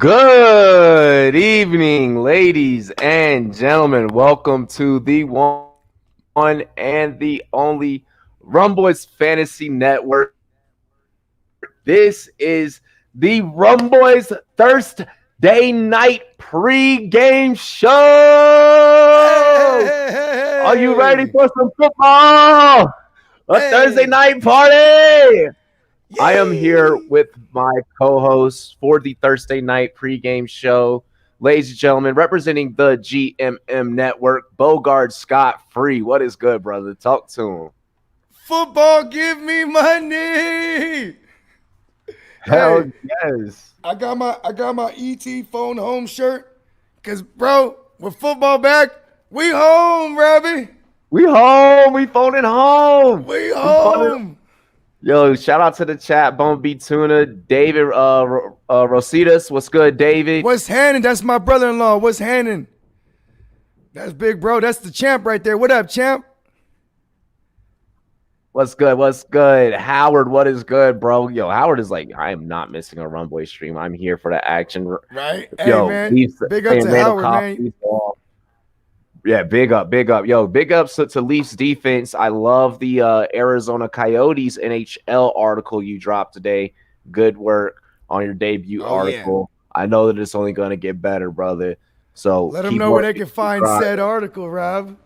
Good evening, ladies and gentlemen. Welcome to the one and the only Rumboyz Fantasy Network. This is the Rumboyz Thursday night pregame show. Are you ready for some football? A Thursday night party. I am here with my co-host for the Thursday night pregame show. Ladies and gentlemen, representing the GMM network, Bogard Scott Free. What is good, brother? Talk to him. Football, give me money. Hell yes. I got my ET phone home shirt. Cause bro, with football back, we home, Robbie. We home. We phoning home. We home. Yo, shout out to the chat, Bumblebee Tuna, David Rositas. What's good, David? What's happening? That's my brother-in-law. What's happening? That's big bro. That's the champ right there. What up, champ? What's good? What's good? Howard, what is good, bro? Yo, Howard is like, I am not missing a Rumboy stream. I'm here for the action. Right? Yo, hey, man. Big up to Howard, man. Yeah, big up. Yo, big ups to Leafs defense. I love the Arizona Coyotes NHL article you dropped today. Good work on your debut article. Yeah. I know that it's only going to get better, brother. So let them know where they can find said article, Rob.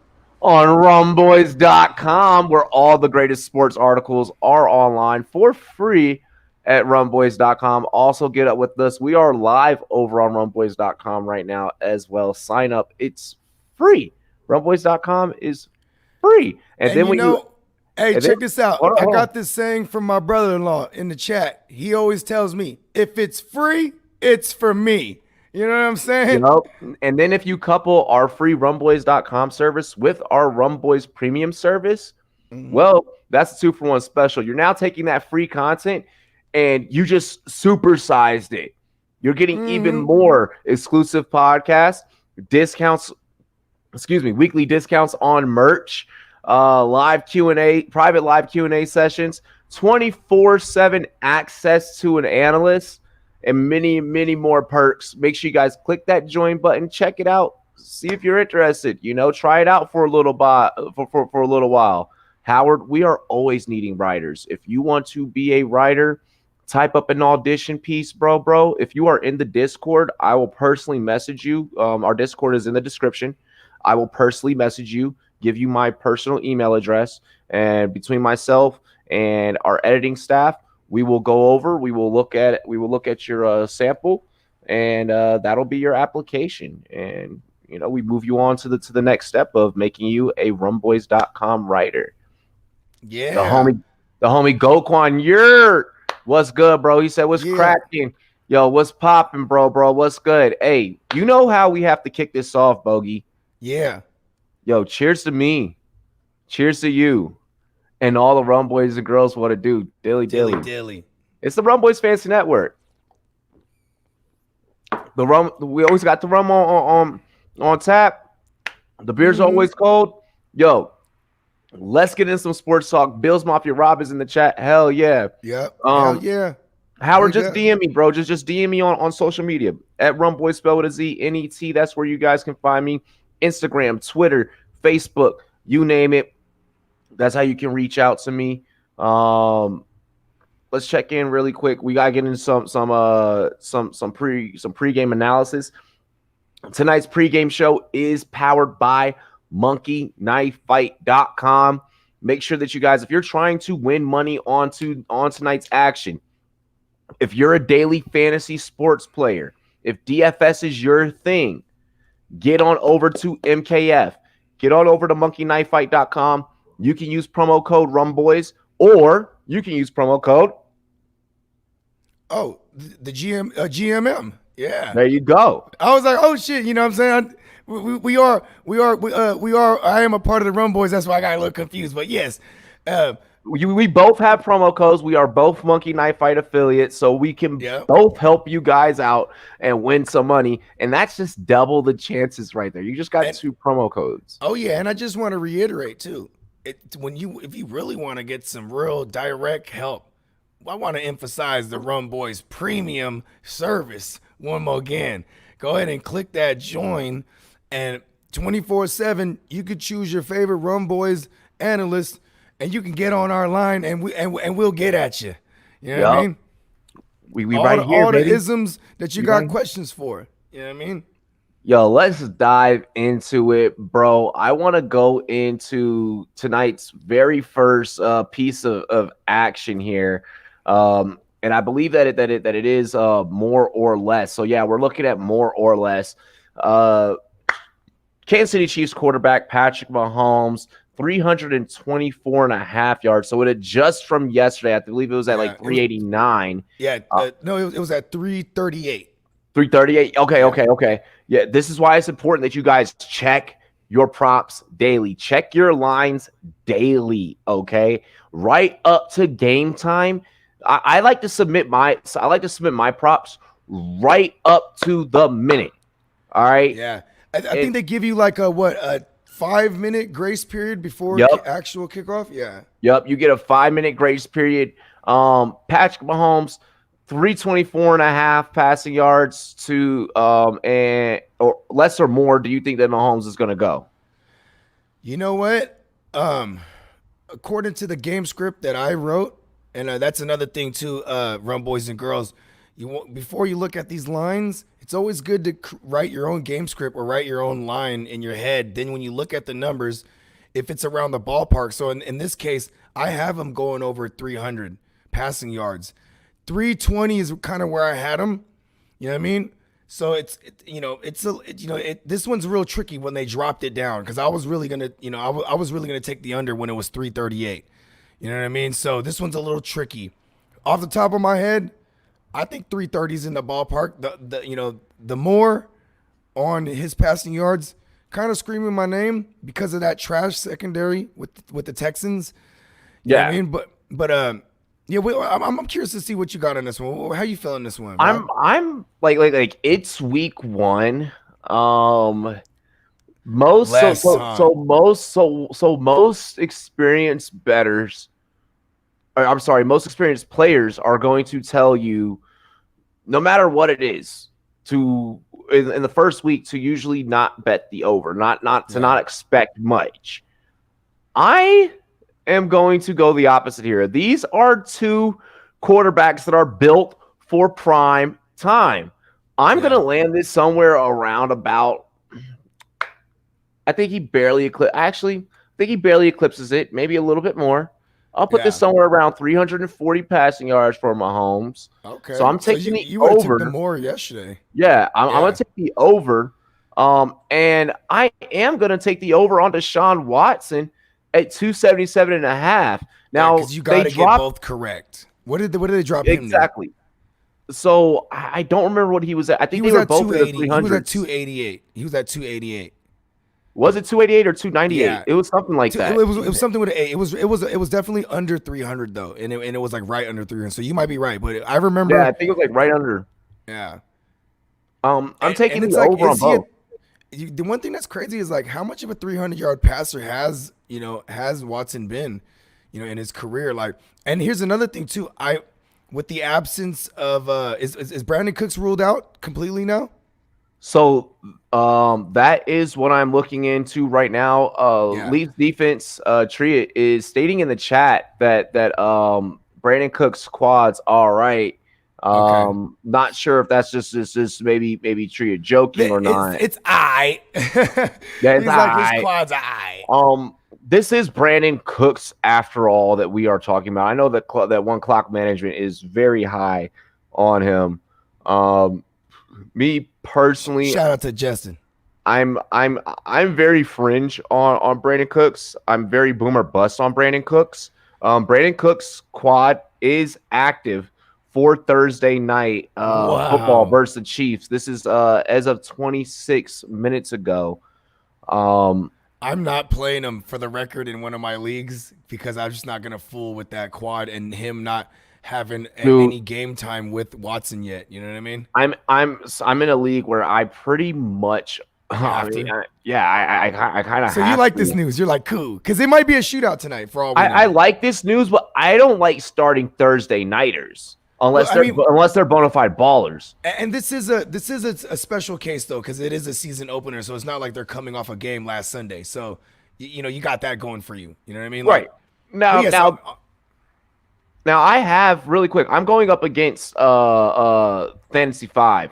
On Rumboyz.com, where all the greatest sports articles are online for free at Rumboyz.com. Also, get up with us. We are live over on Rumboyz.com right now as well. Sign up. It's free. Rumboyz.com is free. And then check this out. I got this saying from my brother-in-law in the chat. He always tells me, if it's free, it's for me. You know what I'm saying? And then if you couple our free Rumboyz.com service with our Rumboyz premium service, well, that's a 2-for-1 special. You're now taking that free content and you just supersized it. You're getting even more exclusive podcasts, discounts, weekly discounts on merch, live Q&A, private live Q&A sessions, 24/7 access to an analyst, and many, many more perks. Make sure you guys click that join button, check it out, see if you're interested. Try it out for a little for a little while. Howard, we are always needing writers. If you want to be a writer, type up an audition piece, bro. If you are in the Discord, I will personally message you. Our Discord is in the description. I will personally message you, give you my personal email address, and between myself and our editing staff, we will go over. We will look at your sample, and that'll be your application. And we move you on to the next step of making you a Rumboyz.com writer. Yeah, the homie Goquan, what's good, bro? He said, what's cracking? Yo, what's popping, bro? What's good? Hey, you know how we have to kick this off, Bogey? Yeah. Yo, cheers to me. Cheers to you. And all the Rumboys and girls want to do. Dilly. It's the Rumboyz Fantasy Network. We always got the rum on tap. The beer's always cold. Yo, let's get in some sports talk. Bills Mafia Rob is in the chat. Hell yeah. Yep. Hell yeah. Howard, just DM me, bro. Just DM me on social media at Rumboyz, spelled with a Z, N-E-T. That's where you guys can find me. Instagram, Twitter, Facebook, you name it. That's how you can reach out to me. Let's check in really quick. We gotta get into some pregame analysis. Tonight's pregame show is powered by monkeyknifefight.com. Make sure that you guys, if you're trying to win money on tonight's action, if you're a daily fantasy sports player, if DFS is your thing, get on over to MKF. Get on over to monkeyknifefight.com. You can use promo code Rumboyz, or you can use promo code. The GMM. Yeah. There you go. I was like, oh shit, you know what I'm saying? We are. I am a part of the Rumboyz. That's why I got a little confused. But yes, we both have promo codes. We are both Monkey Knife Fight affiliates, so we can both help you guys out and win some money. And that's just double the chances right there. You just got 2 promo codes. Oh yeah, and I just want to reiterate too. If you really want to get some real direct help, I want to emphasize the Rumboyz premium service one more again. Go ahead and click that join, and 24/7, you could choose your favorite Rumboyz analyst, and you can get on our line, and we'll get at you. You know what I mean? We right here, all baby. The isms that you got questions for. You know what I mean? Yo, let's dive into it, bro. I want to go into tonight's very first piece of action here, and I believe that it is more or less. So yeah, we're looking at more or less. Kansas City Chiefs quarterback Patrick Mahomes, 324.5 yards. So it adjusts from yesterday. I believe it was at like 389. No, it was at 338. 338. Okay. Yeah, this is why it's important that you guys check your props daily. Check your lines daily, okay? Right up to game time. I like to submit my props right up to the minute. All right? Yeah. I think they give you like a 5-minute grace period before actual kickoff? Yeah. Yep, you get a 5-minute grace period. Patrick Mahomes, 324.5 passing yards to or less or more. Do you think that Mahomes is going to go? You know what? According to the game script that I wrote, and that's another thing too, Rumboyz and girls, before you look at these lines, it's always good to write your own game script or write your own line in your head. Then when you look at the numbers, if it's around the ballpark. So in this case, I have him going over 300 passing yards. 320 is kind of where I had him. You know what I mean? So this one's real tricky when they dropped it down, because I was really gonna, I was really gonna take the under when it was 338. You know what I mean? So this one's a little tricky. Off the top of my head, I think 330 is in the ballpark. The more on his passing yards, kind of screaming my name because of that trash secondary with the Texans. You know what I mean? But I'm curious to see what you got on this one. How you feeling this one? Bro? I'm like it's week one. Most experienced bettors, most experienced players are going to tell you, no matter what it is, to in the first week to usually not bet the over, not expect much. I am going to go the opposite here. These are two quarterbacks that are built for prime time. I'm going to land this somewhere around about, I think he barely eclipses it, maybe a little bit more. I'll put this somewhere around 340 passing yards for Mahomes. Okay. So I'm taking you over. Took the more yesterday. Yeah, I'm going to take the over. And I am going to take the over on Deshaun Watson at 277.5. Now, because you got to get both correct. What did they drop him exactly? So I don't remember what he was at. I think they were both at 300. He was at 288. Was it 288 or 298? Yeah. It was something like that. It was something with an 8. It was definitely under 300 though, and it was like right under 300. So you might be right, but I remember. Yeah, I think it was like right under. Yeah. I'm taking the over on both. The one thing that's crazy is like how much of a 300-yard passer has Watson been, in his career. Like, and here's another thing too. With the absence of is Brandon Cooks ruled out completely now? So that is what I'm looking into right now. Leafs defense Tria is stating in the chat that Brandon Cooks quad's all right. Not sure if that's just maybe Tria joking or not. It's I. Yeah, he's like his quad's I. This is Brandon Cooks after all that we are talking about. I know that that one clock management is very high on him. Me personally, shout out to Justin. I'm very fringe on Brandon Cooks. I'm very boomer bust on Brandon Cooks. Brandon Cooks quad is active for Thursday night football versus the Chiefs. This is as of 26 minutes ago. I'm not playing him for the record in one of my leagues because I'm just not gonna fool with that quad and him not having any game time with Watson yet. You know what I mean? I'm in a league where I pretty much I kind of. So you like this news? You're like, cool, because it might be a shootout tonight. For all I like this news, but I don't like starting Thursday nighters. Well, I mean, unless they're bona fide ballers. and this is a special case though, because it is a season opener, so it's not like they're coming off a game last Sunday. So you got that going for you. You know what I mean? Right. Like, Now, yes, now I have really quick. I'm going up against Fantasy 5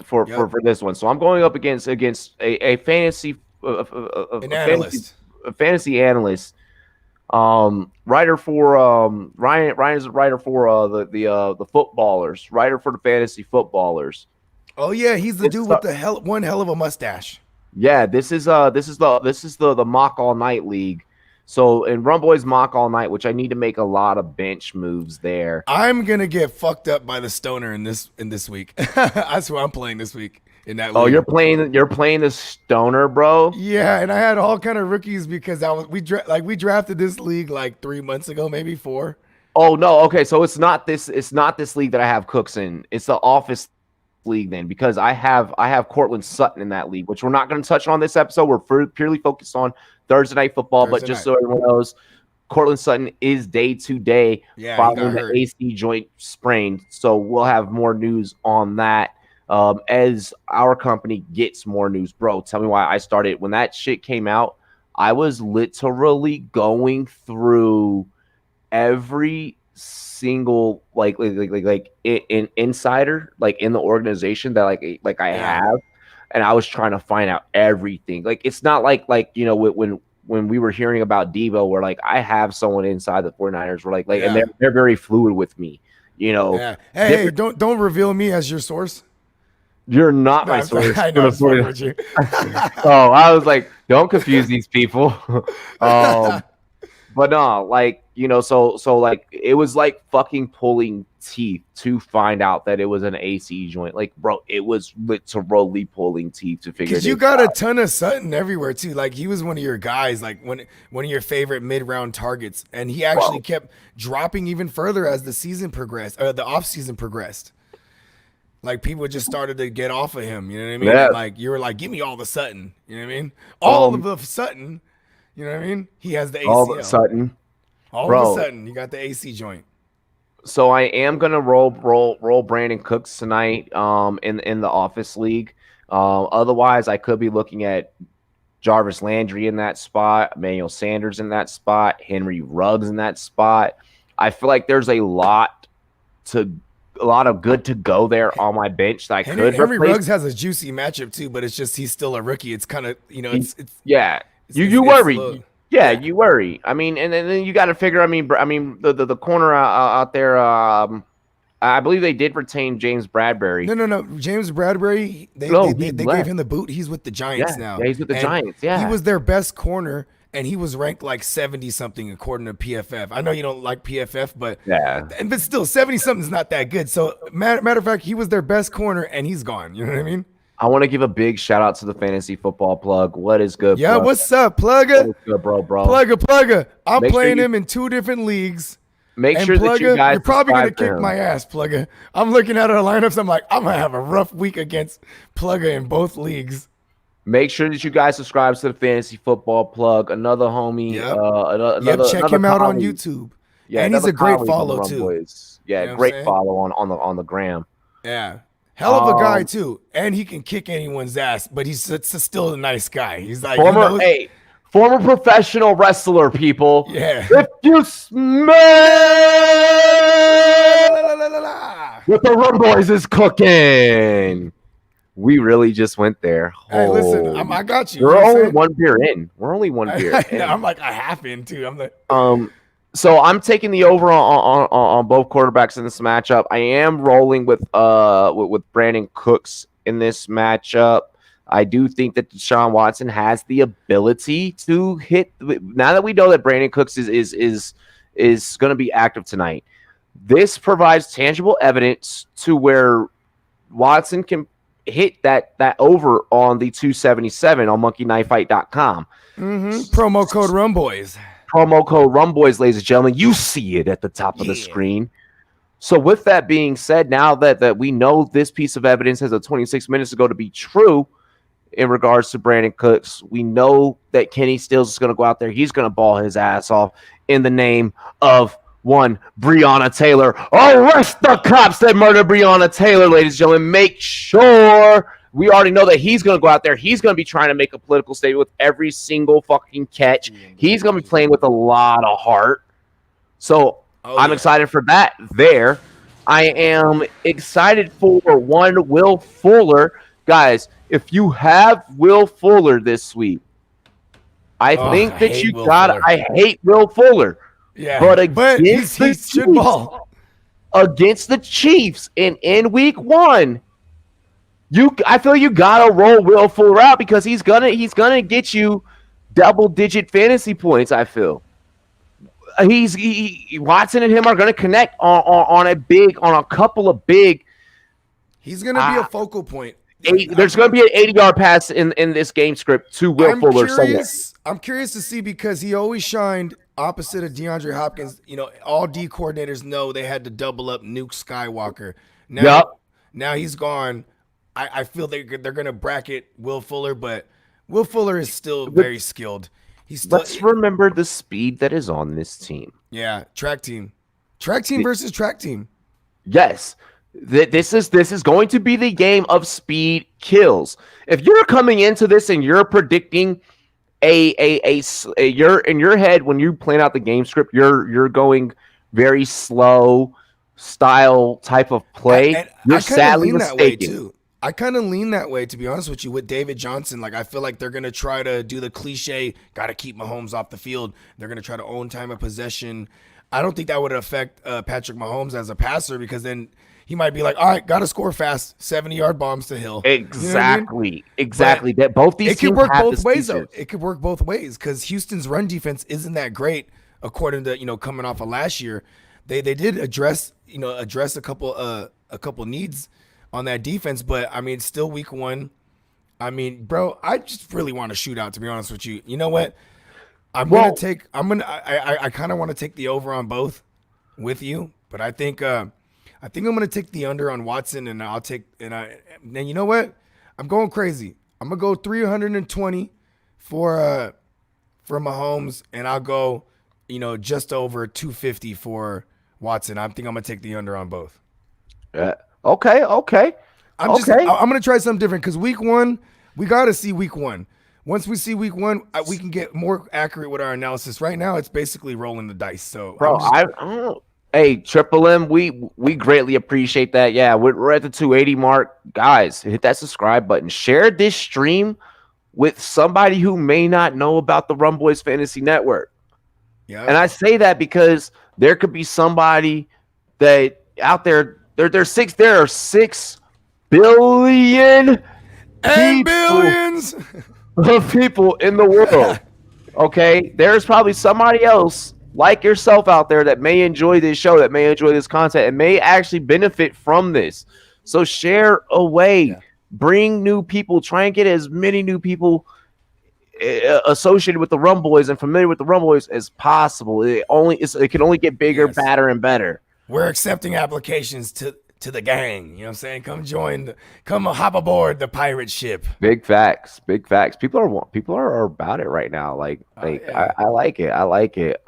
for this one. So I'm going up against a fantasy an analyst. a fantasy analyst. Writer for Ryan is a writer for the footballers, writer for the fantasy footballers. Oh yeah, he's the dude with one hell of a mustache. Yeah, this is the mock all night league. So in Rumboyz mock all night, which I need to make a lot of bench moves there. I'm gonna get fucked up by the stoner in this week. That's who I'm playing this week in that league. Oh, you're playing the stoner, bro? Yeah, and I had all kind of rookies because we drafted this league like 3 months ago, maybe 4. Oh no, okay, so it's not this league that I have Cooks in. It's the office league then, because I have Cortland Sutton in that league, which we're not going to touch on this episode. We're purely focused on Thursday night football, but just so everyone knows, Cortland Sutton is day-to-day following the AC joint sprain. So we'll have more news on that as our company gets more news. Bro, tell me why I started. When that shit came out, I was literally going through every single like in insider like in the organization that I have, and I was trying to find out everything. Like it's not like when we were hearing about Devo, where like I have someone inside the 49ers where and they're very fluid with me, Yeah. Hey, don't reveal me as your source. You're not my source. I know. With you. Oh, I was like, don't confuse these people. But no, so like it was like fucking pulling teeth to find out that it was an AC joint. Like, bro, it was literally pulling teeth to figure it out. Because you got a ton of Sutton everywhere too. Like he was one of your guys, like one of your favorite mid-round targets, and he actually kept dropping even further as the season progressed, or the off season progressed. Like people just started to get off of him. You know what I mean? Yeah. Like you were like, give me all the Sutton. You know what I mean? All of the Sutton. You know what I mean? He has the ACL. All of a sudden. All of a sudden, you got the AC joint. So I am gonna roll Brandon Cooks tonight in the office league. Otherwise, I could be looking at Jarvis Landry in that spot, Emmanuel Sanders in that spot, Henry Ruggs in that spot. I feel like there's a lot of good to go there on my bench that Henry Ruggs has a juicy matchup too, but it's just he's still a rookie. It's kind of you worry. Yeah, you worry. I mean, and then you got to figure. I mean, the corner out there. I believe they did retain James Bradbury. No. James Bradbury. They gave him the boot. He's with the Giants now. Yeah, he's with the Giants. Yeah, he was their best corner, and he was ranked like 70 something according to PFF. I know you don't like PFF, but but still 70 something is not that good. So matter of fact, he was their best corner, and he's gone. You know what I mean? I want to give a big shout out to the fantasy football plug. What is good? Yeah, plug? What's up, Plugger? What's good, bro? Plugger. I'm playing him in 2 different leagues. Make sure that you guys. You're probably gonna kick my ass, Plugger. I'm looking at our lineups. I'm like, I'm gonna have a rough week against Plugger in both leagues. Make sure that you guys subscribe to the fantasy football plug. Another homie. Check him out on YouTube. Yeah, and he's a great follow too. Yeah, you know great follow on the gram. Yeah. Hell of a guy too, and he can kick anyone's ass. But he's still a nice guy. He's like former professional wrestler. People, yeah. If you smell what the Rumboyz is cooking, we really just went there. Hey, listen, I got you. We're only one beer in. I'm like a half in too. I'm like So I'm taking the over on both quarterbacks in this matchup. I am rolling with Brandon Cooks in this matchup. I do think that Deshaun Watson has the ability to hit. Now that we know that Brandon Cooks is going to be active tonight, this provides tangible evidence to where Watson can hit that over on the 277 on monkeyknifefight.com. Promo code Rumboyz. Promo code Rumboyz, ladies and gentlemen. You see it at the top of the screen. So with that being said, now that we know this piece of evidence as of 26 minutes ago to be true in regards to Brandon Cooks, we know that Kenny Stills is going to go out there. He's going to ball his ass off in the name of one, Breonna Taylor. Arrest the cops that murdered Breonna Taylor, ladies and gentlemen. Make sure. We already know that he's going to go out there. He's going to be trying to make a political statement with every single fucking catch. He's going to be playing with a lot of heart. So I'm excited for that there. I am excited for one, Will Fuller. Guys, if you have Will Fuller this week, I think that you got – I hate Will Fuller. Yeah, but against he should ball. Against the Chiefs in week 1, I feel you gotta roll Will Fuller out because he's gonna get you double-digit fantasy points. I feel Watson and him are gonna connect on a couple of big. He's gonna be a focal point. There's gonna be an 80-yard pass in this game script to Will Fuller. I'm curious to see because he always shined opposite of DeAndre Hopkins. You know, all D coordinators know they had to double up Nuke Skywalker. Now he's gone. I feel they're going to bracket Will Fuller, but Will Fuller is still very skilled. Let's remember the speed that is on this team. Yeah, track team versus track team. Yes, this is going to be the game of speed kills. If you're coming into this and you're predicting you're in your head when you plan out the game script, you're going very slow style type of play. You're sadly mistaken. I kind of lean that way, to be honest with you, with David Johnson. Like, I feel like they're going to try to do the cliche, got to keep Mahomes off the field. They're going to try to own time of possession. I don't think that would affect Patrick Mahomes as a passer because then he might be like, all right, got to score fast, 70-yard bombs to Hill. Exactly. You know exactly. That both these it could work both ways, though. It could work both ways because Houston's run defense isn't that great, according to, coming off of last year. They did address a couple needs on that defense, but I mean, still week 1. I mean, bro, I just really want to shoot out, to be honest with you. You know what? I kind of want to take the over on both with you, but I think I'm going to take the under on Watson, and then you know what? I'm going crazy. I'm going to go 320 for Mahomes, and I'll go, just over 250 for Watson. I think I'm going to take the under on both. Okay. I'm going to try something different because week 1, we got to see week 1. Once we see week 1, we can get more accurate with our analysis. Right now, it's basically rolling the dice. So, bro, hey, Triple M, we greatly appreciate that. Yeah, we're at the 280 mark. Guys, hit that subscribe button. Share this stream with somebody who may not know about the Rumboyz Fantasy Network. Yeah. And I say that because there could be somebody that out there. There are 6 billion and billions of people in the world. Okay, there's probably somebody else like yourself out there that may enjoy this show, that may enjoy this content, and may actually benefit from this. So share away, bring new people, try and get as many new people associated with the Rumboyz and familiar with the Rumboyz as possible. It can only get bigger, badder, and better. We're accepting applications to the gang. You know what I'm saying? Come hop aboard the pirate ship. Big facts. People are about it right now. I like it.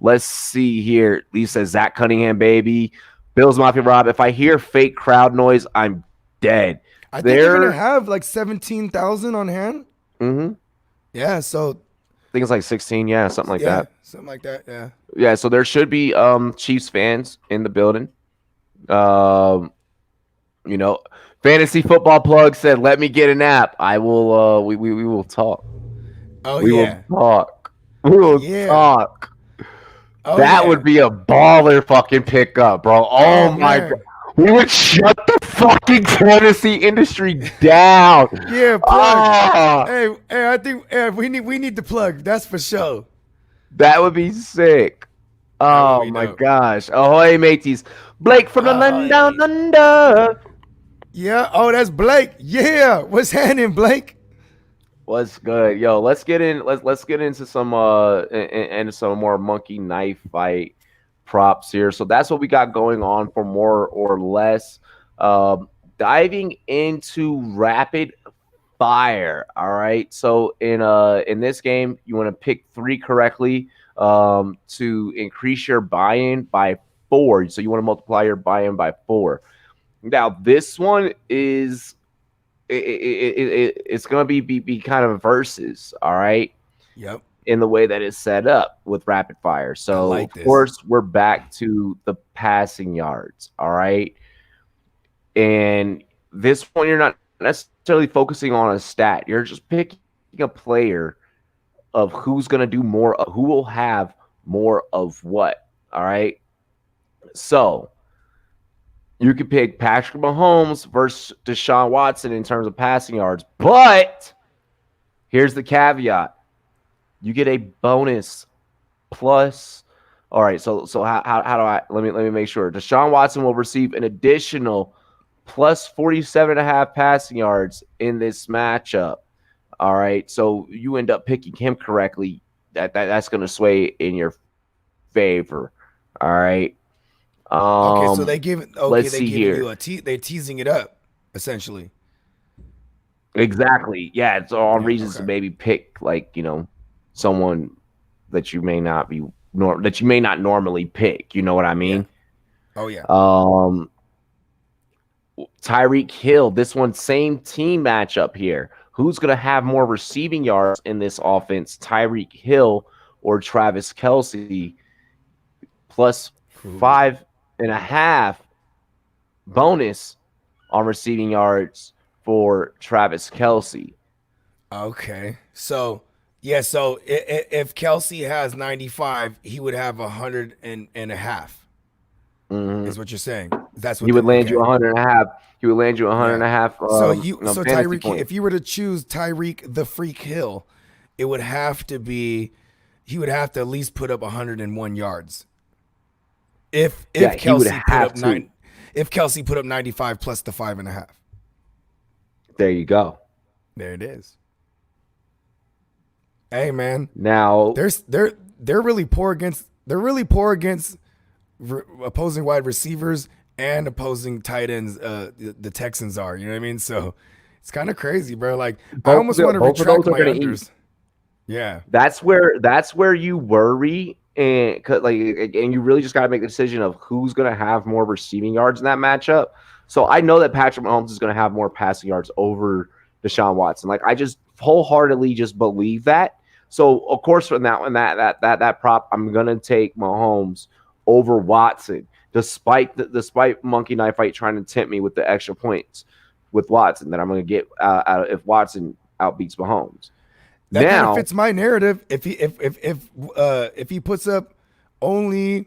Let's see here. Lee says Zach Cunningham, baby. Bills Mafia Rob. If I hear fake crowd noise, I'm dead. I think they're gonna have like 17,000 on hand. Mm-hmm. Yeah, so I think it's like 16, something like that. Something like that, yeah. Yeah, so there should be Chiefs fans in the building. Fantasy Football Plug said, "Let me get an app. I will we will talk." We will talk. That would be a baller fucking pickup, bro. Oh my god. We would shut the fucking fantasy industry down. Yeah, plug. Hey, I think we need the plug. That's for sure. That would be sick. Oh my gosh. Ahoy, mateys. Blake from the land down under. Yeah. Oh, that's Blake. Yeah. What's happening, Blake? What's good? Yo, let's get into some into some more monkey knife fight props here. So that's what we got going on for more or less. Diving into rapid fire. All right. So in this game, you want to pick 3 correctly to increase your buy-in by 4. So you want to multiply your buy-in by 4. Now this one is it's going to be kind of versus. All right. Yep. In the way that it's set up with rapid fire. So like of this. course we're back to the passing yards. All right. And this one, you're not necessarily focusing on a stat. You're just picking a player of who's going to do more, who will have more of what. All right. So you could pick Patrick Mahomes versus Deshaun Watson in terms of passing yards. But here's the caveat. You get a bonus plus. All right. So how do I let me make sure. Deshaun Watson will receive an additional plus 47.5 passing yards in this matchup. All right. So you end up picking him correctly. That's going to sway in your favor. All right. Okay, so they give let's see here. They're teasing it up, essentially. Exactly. Yeah, it's all reasons to maybe pick someone that you may not be that you may not normally pick. You know what I mean? Yeah. Oh yeah. Tyreek Hill, this one, same team matchup here. Who's going to have more receiving yards in this offense, Tyreek Hill or Travis Kelce? Plus 5.5 bonus on receiving yards for Travis Kelce. Okay. So, yeah, so if Kelce has 95, he would have 100 and a half. Is what you're saying. That's what he would land you 100 and a half. He would land you 100 and a half. So Tyreek, if you were to choose Tyreek the Freak Hill, it would have to be, he would have to at least put up 101 yards. If Kelce put up 95 plus the 5.5. There you go. There it is. Hey man, now they're really poor against opposing wide receivers and opposing tight ends. The Texans are, you know what I mean? So it's kind of crazy, bro. Like I almost want to retract my unders. Yeah, that's where you worry, and you really just got to make the decision of who's going to have more receiving yards in that matchup. So I know that Patrick Mahomes is going to have more passing yards over Deshaun Watson. Like I just wholeheartedly just believe that. So of course from that prop, I'm going to take Mahomes over Watson, despite Monkey Knife Fight trying to tempt me with the extra points with Watson that I'm going to get out if Watson outbeats Mahomes. That kind of fits my narrative. If he puts up only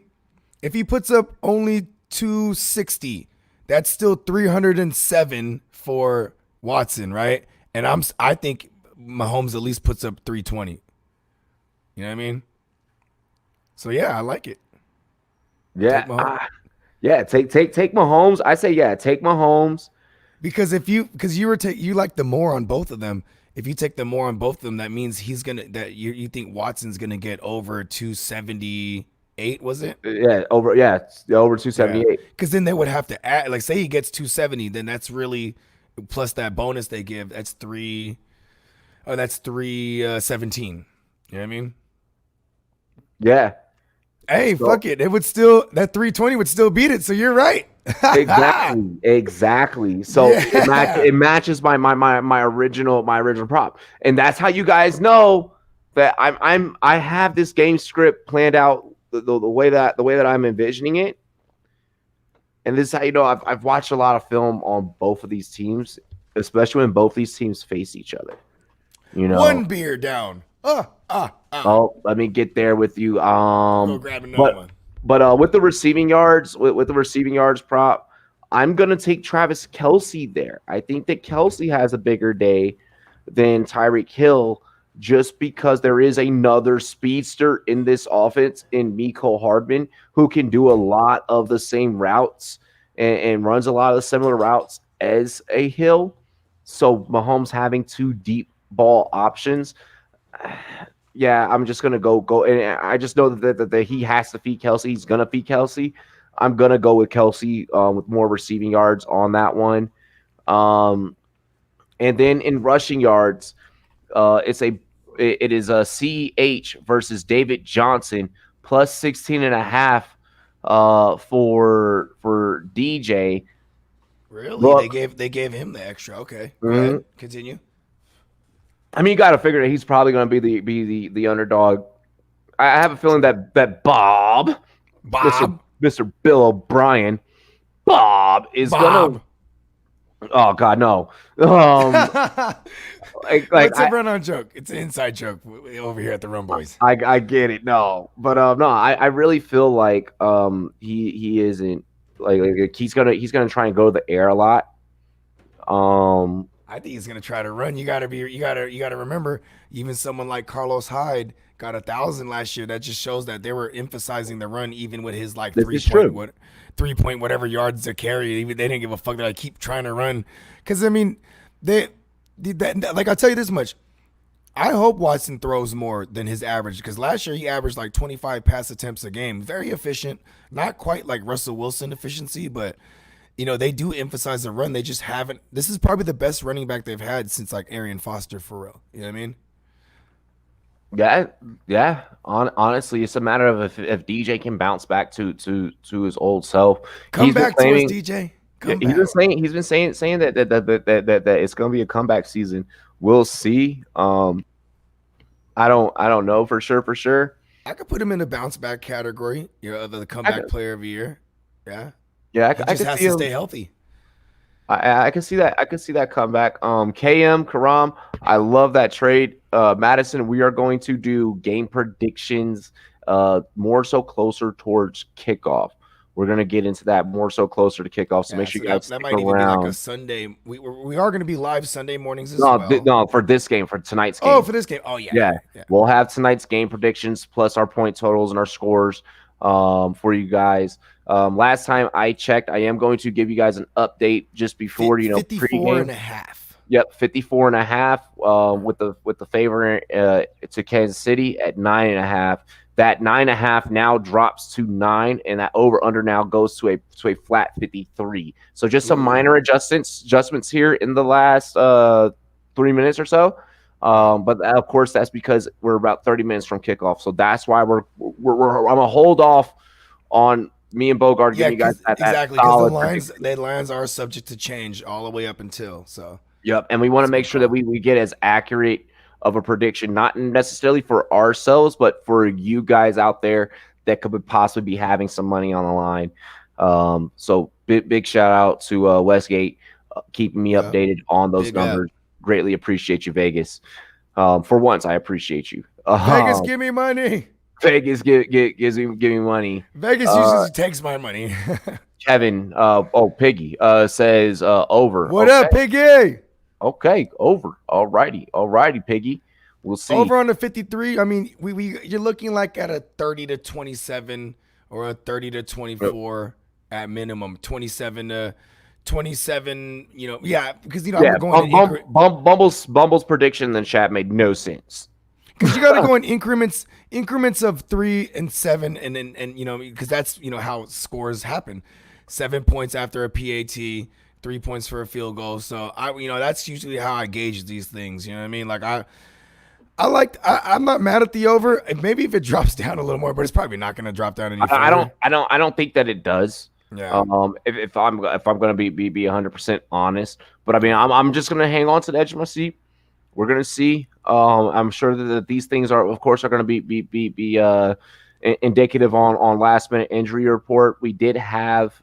260, that's still 307 for Watson, right? And I think Mahomes at least puts up 320. You know what I mean? So yeah, I like it. Yeah, take Mahomes. I say take Mahomes because you like the more on both of them. If you take the more on both of them, that means you think Watson's gonna get over 278. Was it? Yeah, over 278. Because then they would have to add, like, say he gets 270, then that's really plus that bonus they give. That's 317. You know what I mean? Yeah. Hey, fuck it. It would still, that 320 would still beat it. So you're right. Exactly. So it matches my original prop, and that's how you guys know that I have this game script planned out the way that I'm envisioning it, and this is how you know I've watched a lot of film on both of these teams, especially when both these teams face each other. You know, one beer down. Oh, let me get there with you. Go grab another one. But with the receiving yards, with the receiving yards prop, I'm gonna take Travis Kelce there. I think that Kelce has a bigger day than Tyreek Hill, just because there is another speedster in this offense in Mecole Hardman who can do a lot of the same routes and runs a lot of the similar routes as a Hill. So Mahomes having 2 deep ball options. Yeah, I'm just gonna go, and I just know that he has to feed Kelce. He's gonna feed Kelce. I'm gonna go with Kelce with more receiving yards on that one. And then in rushing yards, it is a CH versus David Johnson plus 16 and a half for DJ. Really? Look, They gave him the extra. Okay, go mhm. ahead. Continue. I mean, you got to figure that he's probably going to be the underdog. I have a feeling True. that Bob, Mister Bob. Mister Bill O'Brien, Bob is gonna. Bob. Oh God, no. Like What's a run-on joke? It's an inside joke over here at the Rumboyz. I get it. No, but no, I really feel like he isn't like he's gonna try and go to the air a lot. I think he's gonna try to run. You gotta remember, even someone like Carlos Hyde got 1,000 last year. That just shows that they were emphasizing the run, even with his like This three is point true. 3 point whatever yards to carry. Even they didn't give a fuck. They like keep trying to run, because I mean, like I'll tell you this much. I hope Watson throws more than his average, because last year he averaged like 25 pass attempts a game. Very efficient. Not quite like Russell Wilson efficiency, but they do emphasize the run. They just haven't. This is probably the best running back they've had since like Arian Foster, for real. You know what I mean? Yeah, yeah. Honestly, it's a matter of if DJ can bounce back to his old self. Come He's been back to us, claiming. DJ. Yeah, Come back. he's been saying that it's going to be a comeback season. We'll see. I don't know for sure. I could put him in the bounce back category. The I comeback could, player of the year. Yeah, yeah, he I just could has see to him. stay healthy. I can see that. I can see that comeback. KM Karam, I love that trade. Madison, we are going to do game predictions. More so closer towards kickoff. We're gonna get into that more so closer to kickoff. So Yeah, make sure so you guys that stick might even be like a around. Sunday. We are going to be live Sunday mornings as No, well. no, for this game, for tonight's Oh, game. for this game. Oh yeah, Yeah, yeah. we'll have tonight's game predictions plus our point totals and our scores for you guys. Last time I checked, I am going to give you guys an update just before 54 and pregame. a half. Yep, 54 and a half with the favor to Kansas City at 9.5. That 9.5 now drops to 9, and that over under now goes to a flat 53. So just some Ooh. minor adjustments here in the last 3 minutes or so. But of course, that's because we're about 30 minutes from kickoff. So that's why I'm gonna hold off on me and Bogart Yeah, giving you guys that exactly, because solid prediction. the lines are subject to change all the way up until so. Yep, and we want to That's a make good sure that call. we get as accurate of a prediction, not necessarily for ourselves, but for you guys out there that could possibly be having some money on the line. So big shout out to Westgate keeping me Yeah, updated on those big up. numbers. Greatly appreciate you, Vegas. For once, I appreciate you. Vegas, give me money. Vegas give me money. Vegas usually takes my money. Kevin, Piggy says over. What Okay. up, Piggy? Okay, over. Alrighty, Piggy. We'll see. Over on the 53. I mean, you're looking like at a 30 to 27 or a 30 to 24 at minimum. 27 to 27. Yeah, because Yeah, I'm going in Bumble's prediction in the chat made no sense. because you got to go in increments of 3 and 7, and then because that's how scores happen. 7 points after a PAT, 3 points for a field goal. So that's usually how I gauge these things. You know what I mean? Like I'm not mad at the over. Maybe if it drops down a little more, but it's probably not going to drop down any further. I don't think that it does. Yeah. If I'm gonna be 100% honest, but I mean I'm just gonna hang on to the edge of my seat. We're gonna see. I'm sure that these things are, of course, are gonna be indicative on last minute injury report. We did have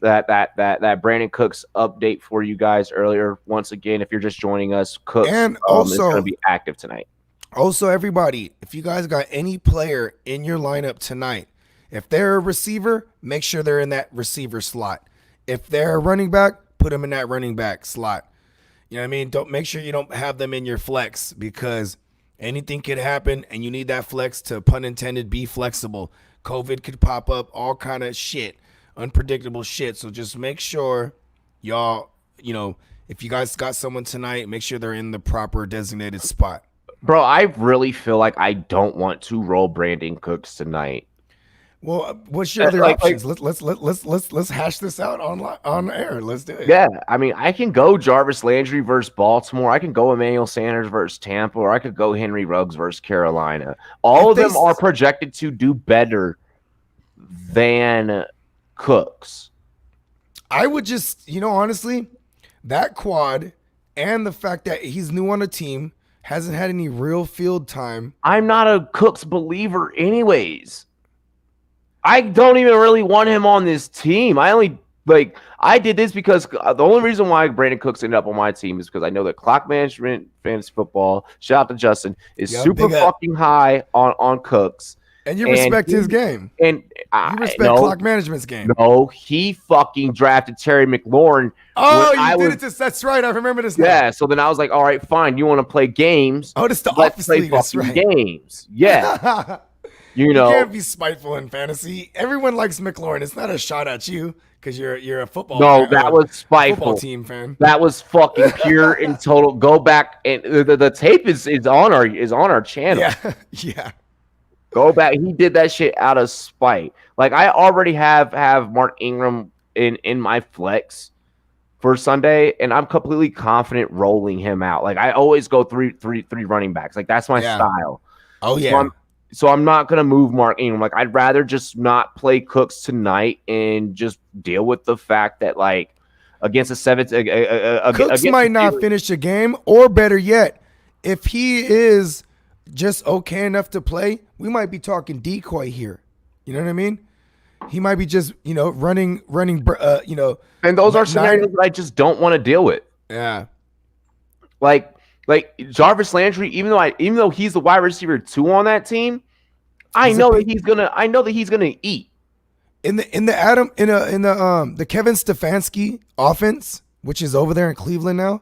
that Brandon Cooks update for you guys earlier. Once again, if you're just joining us, Cooks And is also- going to be active tonight. Also, everybody, if you guys got any player in your lineup tonight, if they're a receiver, make sure they're in that receiver slot. If they're a running back, put them in that running back slot. You know what I mean? Don't make sure you don't have them in your flex, because anything could happen and you need that flex to, pun intended, be flexible. COVID could pop up, all kind of shit, unpredictable shit. So just make sure y'all, if you guys got someone tonight, make sure they're in the proper designated spot. Bro, I really feel like I don't want to roll Brandon Cooks tonight. Well, what's your other options? Let's hash this out on air. Let's do it. Yeah, I mean, I can go Jarvis Landry versus Baltimore. I can go Emmanuel Sanders versus Tampa, or I could go Henry Ruggs versus Carolina. All of them are projected to do better than Cooks. I would just, honestly, that quad and the fact that he's new on a team, hasn't had any real field time. I'm not a Cooks believer anyways. I don't even really want him on this team. I did this because the only reason why Brandon Cooks ended up on my team is because I know that clock management, fantasy football, shout out to Justin, is super fucking high on Cooks. And you respect his game. And you respect clock management's game. No, he fucking drafted Terry McLaurin. Oh, that's right. I remember this now. Yeah, so then I was like, all right, fine. You want to play games? Oh, this is the Let's office play league. fucking Right. games. Yeah. You can't be spiteful in fantasy. Everyone likes McLaurin. It's not a shot at you because you're a football. No, that was spiteful. Football team fan. That was fucking pure and total. Go back and the tape is on our channel. Yeah, yeah. Go back. He did that shit out of spite. Like I already have Mark Ingram in my flex for Sunday, and I'm completely confident rolling him out. Like I always go three running backs. Like that's my style. Oh yeah. So I'm not going to move Mark Ingram. Like, I'd rather just not play Cooks tonight and just deal with the fact that, like, against a Cooks might not finish a game, or better yet, if he is just okay enough to play, we might be talking decoy here. You know what I mean? He might be just, running. And those are scenarios that I just don't want to deal with. Yeah. Like Jarvis Landry, even though he's the wide receiver 2 on that team, I know that he's gonna eat. In the Kevin Stefanski offense, which is over there in Cleveland now,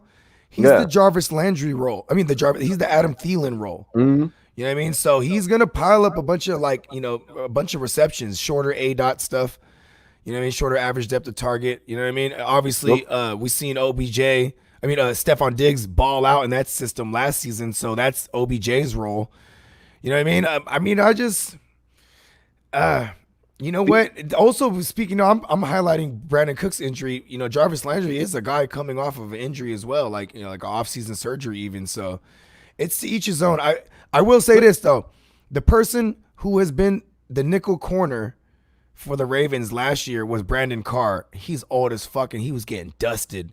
he's the Jarvis Landry role. I mean he's the Adam Thielen role. Mm-hmm. You know what I mean? So he's gonna pile up a bunch of receptions, shorter A-dot stuff. You know what I mean? Shorter average depth of target. You know what I mean? Obviously, we've seen Stephon Diggs ball out in that system last season, so that's OBJ's role. You know what I mean? I just, you know what? Also, speaking of, I'm highlighting Brandon Cook's injury. Jarvis Landry is a guy coming off of an injury as well, like an off-season surgery even. So it's to each his own. I will say this though, the person who has been the nickel corner for the Ravens last year was Brandon Carr. He's old as fuck, and he was getting dusted.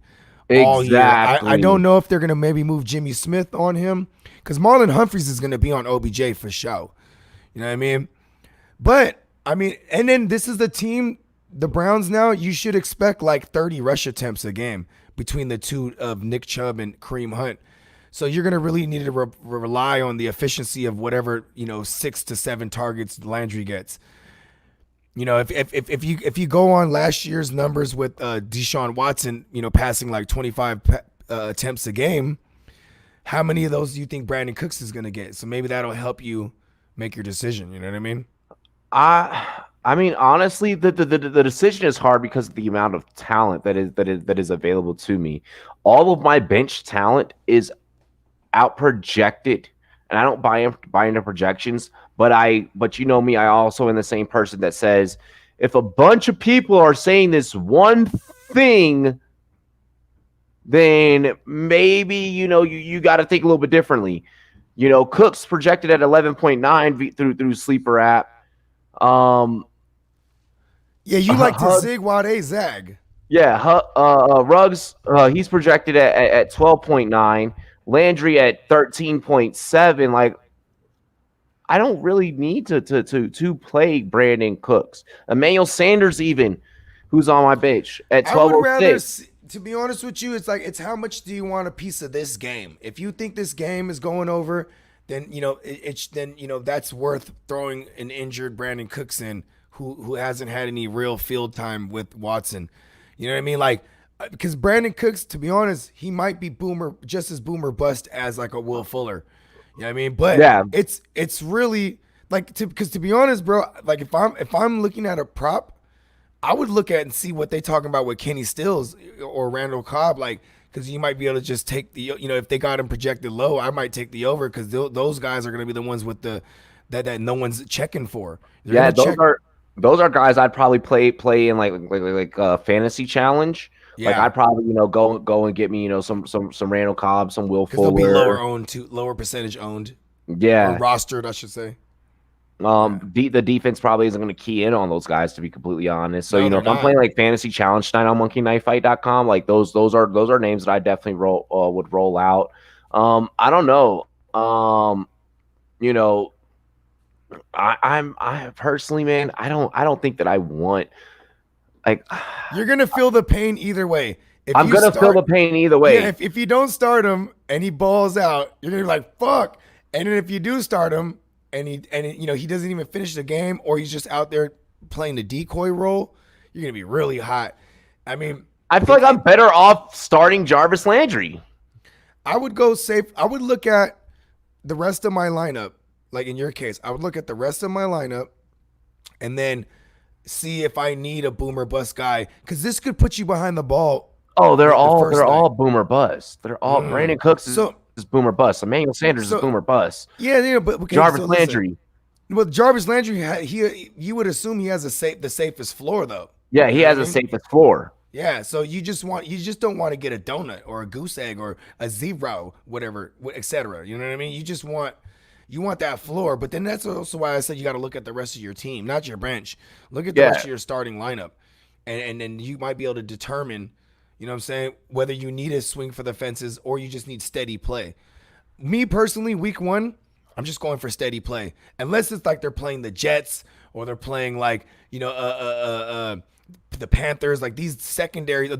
Exactly. I don't know if they're going to maybe move Jimmy Smith on him because Marlon Humphreys is going to be on OBJ for sure. You know what I mean? But, and then this is the team, the Browns now, you should expect like 30 rush attempts a game between the two of Nick Chubb and Kareem Hunt. So you're going to really need to rely on the efficiency of whatever, 6 to 7 targets Landry gets. If you go on last year's numbers with Deshaun Watson, passing like 25 attempts a game, how many of those do you think Brandon Cooks is going to get? So maybe that'll help you make your decision. You know what I mean? I mean, honestly, the decision is hard because of the amount of talent that is available to me. All of my bench talent is out projected, and I don't buy into projections. But you know me, I also am the same person that says if a bunch of people are saying this one thing, then maybe you got to think a little bit differently. Cook's projected at 11.9 through Sleeper app. Yeah, you like to zig while they zag. Yeah, Ruggs, he's projected at 12.9. Landry at 13.7. Like, I don't really need to play Brandon Cooks. Emmanuel Sanders, even, who's on my bench at 12.06. I would rather, to be honest with you, it's how much do you want a piece of this game? If you think this game is going over, then that's worth throwing an injured Brandon Cooks in who hasn't had any real field time with Watson. You know what I mean? Like, because Brandon Cooks, to be honest, he might be just as boomer bust as like a Will Fuller. You know what I mean? But yeah, it's really like because to be honest, bro, like if I'm looking at a prop, I would look at and see what they talking about with Kenny Stills or Randall Cobb, like because you might be able to just take the if they got him projected low, I might take the over because those guys are going to be the ones with that no one's checking for. Those Those are guys I'd probably play in like a fantasy challenge. Like Yeah, I'd probably go and get me some Randall Cobb, some Will because they'll be lower Fuller. owned too, lower percentage owned or Yeah. rostered, I should say. Yeah. The defense probably isn't going to key in on those guys, to be completely honest. So No, they're if I'm not. playing like fantasy challenge tonight on monkeyknifefight.com, like those are names that I definitely would roll out. I don't know. You know, I personally, man, I don't think that I want like You're gonna feel the pain either way. If I'm you gonna feel start, the pain either way. yeah, if you don't start him and he balls out, you're gonna be like, fuck. And then if you do start him and he doesn't even finish the game, or he's just out there playing the decoy role, you're gonna be really hot. I mean, I feel like I'm better off starting Jarvis Landry. I would go safe. I would look at the rest of my lineup. Like in your case, I would look at the rest of my lineup and then see if I need a boomer bust guy, because this could put you behind the ball. Oh, they're the all first they're night. all boomer bust. They're all Brandon Cooks is boomer bust. Emmanuel Sanders is boomer bust. Yeah, but okay, Jarvis so Landry. Well, Jarvis Landry, you would assume he has the safest floor though. Yeah, he has a safest floor. Yeah, so you just don't want to get a donut or a goose egg or a zero, whatever, etc. You know what I mean? You want that floor, but then that's also why I said you got to look at the rest of your team, not your bench. Look at the rest of your starting lineup, and then you might be able to determine, you know what I'm saying, whether you need a swing for the fences or you just need steady play. Me personally, week 1, I'm just going for steady play, unless it's like they're playing the Jets or they're playing like the Panthers, like these secondaries.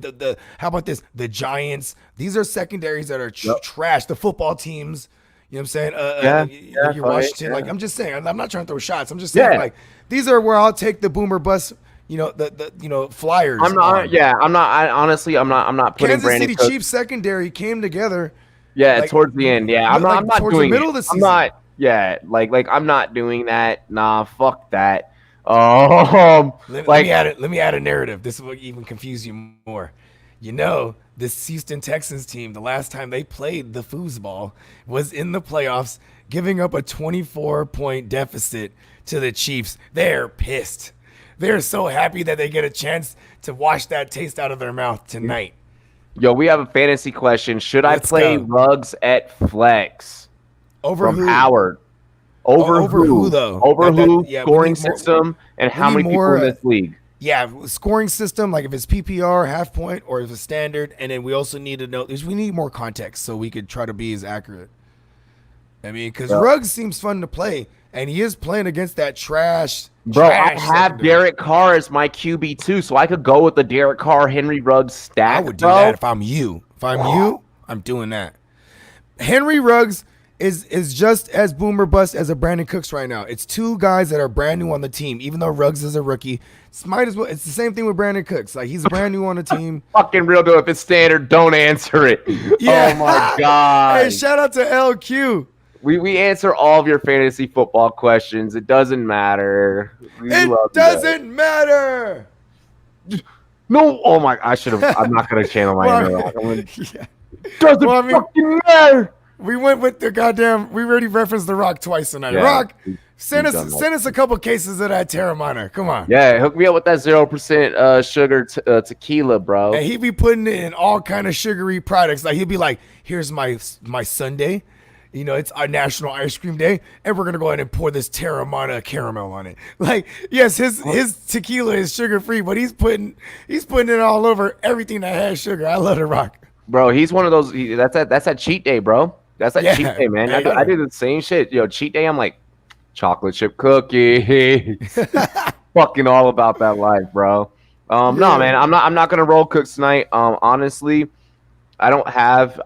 How about this? The Giants. These are secondaries that are trash. The football teams. You know what I'm saying? Your Washington. Like, I'm just saying. I'm not trying to throw shots. I'm just saying, like, these are where I'll take the boomer bust. The Flyers. I'm not. Yeah, I'm not. Honestly, I'm not putting Kansas Brandon City Cooks. Chiefs secondary came together. Yeah, like, towards the end. Yeah, I'm not towards doing the middle it. of the season. I'm not. Yeah, like I'm not doing that. Nah, fuck that. Let me add a narrative. This will even confuse you more. This Houston Texans team, the last time they played the foosball was in the playoffs, giving up a 24-point deficit to the Chiefs. They're pissed. They're so happy that they get a chance to wash that taste out of their mouth tonight. Yo, we have a fantasy question. Should I play Ruggs at flex? Over from who? Howard. Over who though? Over who? Scoring system and how many people in this league? Yeah, scoring system, like if it's PPR, half point, or if it's standard. And then we also need to know, we need more context so we could try to be as accurate. I mean, because Ruggs seems fun to play, and he is playing against that trash. Bro, I have Derek Carr as my QB too, so I could go with the Derek Carr, Henry Ruggs stack. I would do that if I'm you. If I'm you, I'm doing that. Henry Ruggs is just as boomer bust as a Brandon Cooks right now. It's two guys that are brand new on the team, even though Ruggs is a rookie. It's the same thing with Brandon Cooks. Like, he's brand new on the team. Fucking real though. If it's standard, don't answer it. Yeah. Oh my god. Hey, shout out to LQ. We answer all of your fantasy football questions. It doesn't matter. It doesn't matter. No. Oh my. I'm not gonna channel my inner rock. Doesn't fucking matter. We went with the goddamn. We already referenced The Rock twice tonight. Yeah, Rock, send us a couple cases of that Terramana. Come on. Yeah, hook me up with that 0% sugar tequila, bro. And he be putting it in all kind of sugary products. Like, he'll be like, "Here's my sundae. It's our National Ice Cream Day, and we're gonna go ahead and pour this Terramana caramel on it." Like, yes, his tequila is sugar free, but he's putting it all over everything that has sugar. I love The Rock. Bro, he's one of those. That's that cheat day, bro. That's that cheat day, man. I do the same shit. Cheat day, I'm like, chocolate chip cookies. Fucking all about that life, bro. No, man, I'm not gonna roll Cooks tonight. Honestly, I don't have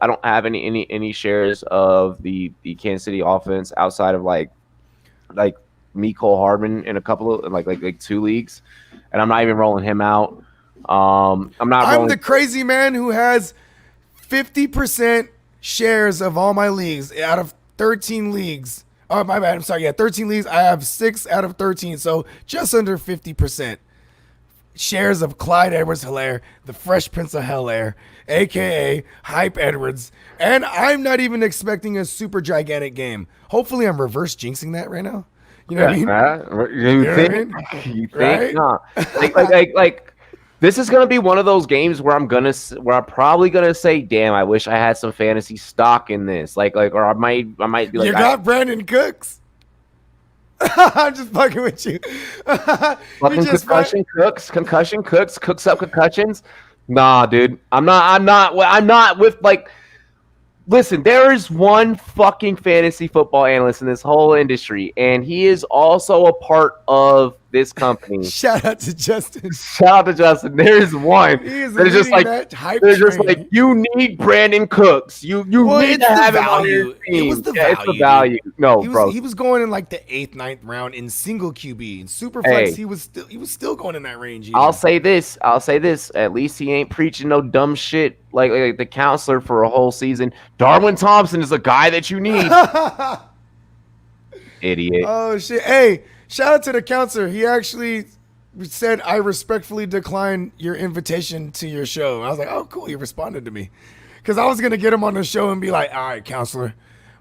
any shares of the Kansas City offense outside of like me, Cole Hardman, in a couple of like 2 leagues, and I'm not even rolling him out. I'm the crazy man who has 50% shares of all my leagues out of 13 leagues. Oh, my bad. I'm sorry. Yeah, 13 leagues. I have 6 out of 13. So just under 50% shares of Clyde Edwards-Helaire, the Fresh Prince of Hell-Air, a.k.a. Hype Edwards. And I'm not even expecting a super gigantic game. Hopefully I'm reverse jinxing that right now. You know what I mean? You know think? what I mean? You think? Right? Nah. Like. This is gonna be one of those games where I'm probably gonna say, "Damn, I wish I had some fantasy stock in this." Or I might be like, You got Brandon Cooks. I'm just fucking with you. fucking concussion cooks up concussions. Nah, dude, I'm not with like. Listen, there is one fucking fantasy football analyst in this whole industry, and he is also a part of this company. Shout out to Justin. There is one. He is They're just like that hype they're train. just like, you need Brandon Cooks. You need to have him on your team. It was the value. It's the value. No, bro. He was going in like the 8th, 9th round in single QB. In Superflex, he was still going in that range. I'll say this. At least he ain't preaching no dumb shit like the counselor for a whole season. Darwin Thompson is a guy that you need. Idiot. Oh shit. Hey, shout out to the counselor. He actually said, "I respectfully decline your invitation to your show." I was like, "Oh, cool." He responded to me because I was gonna get him on the show and be like, "All right, counselor,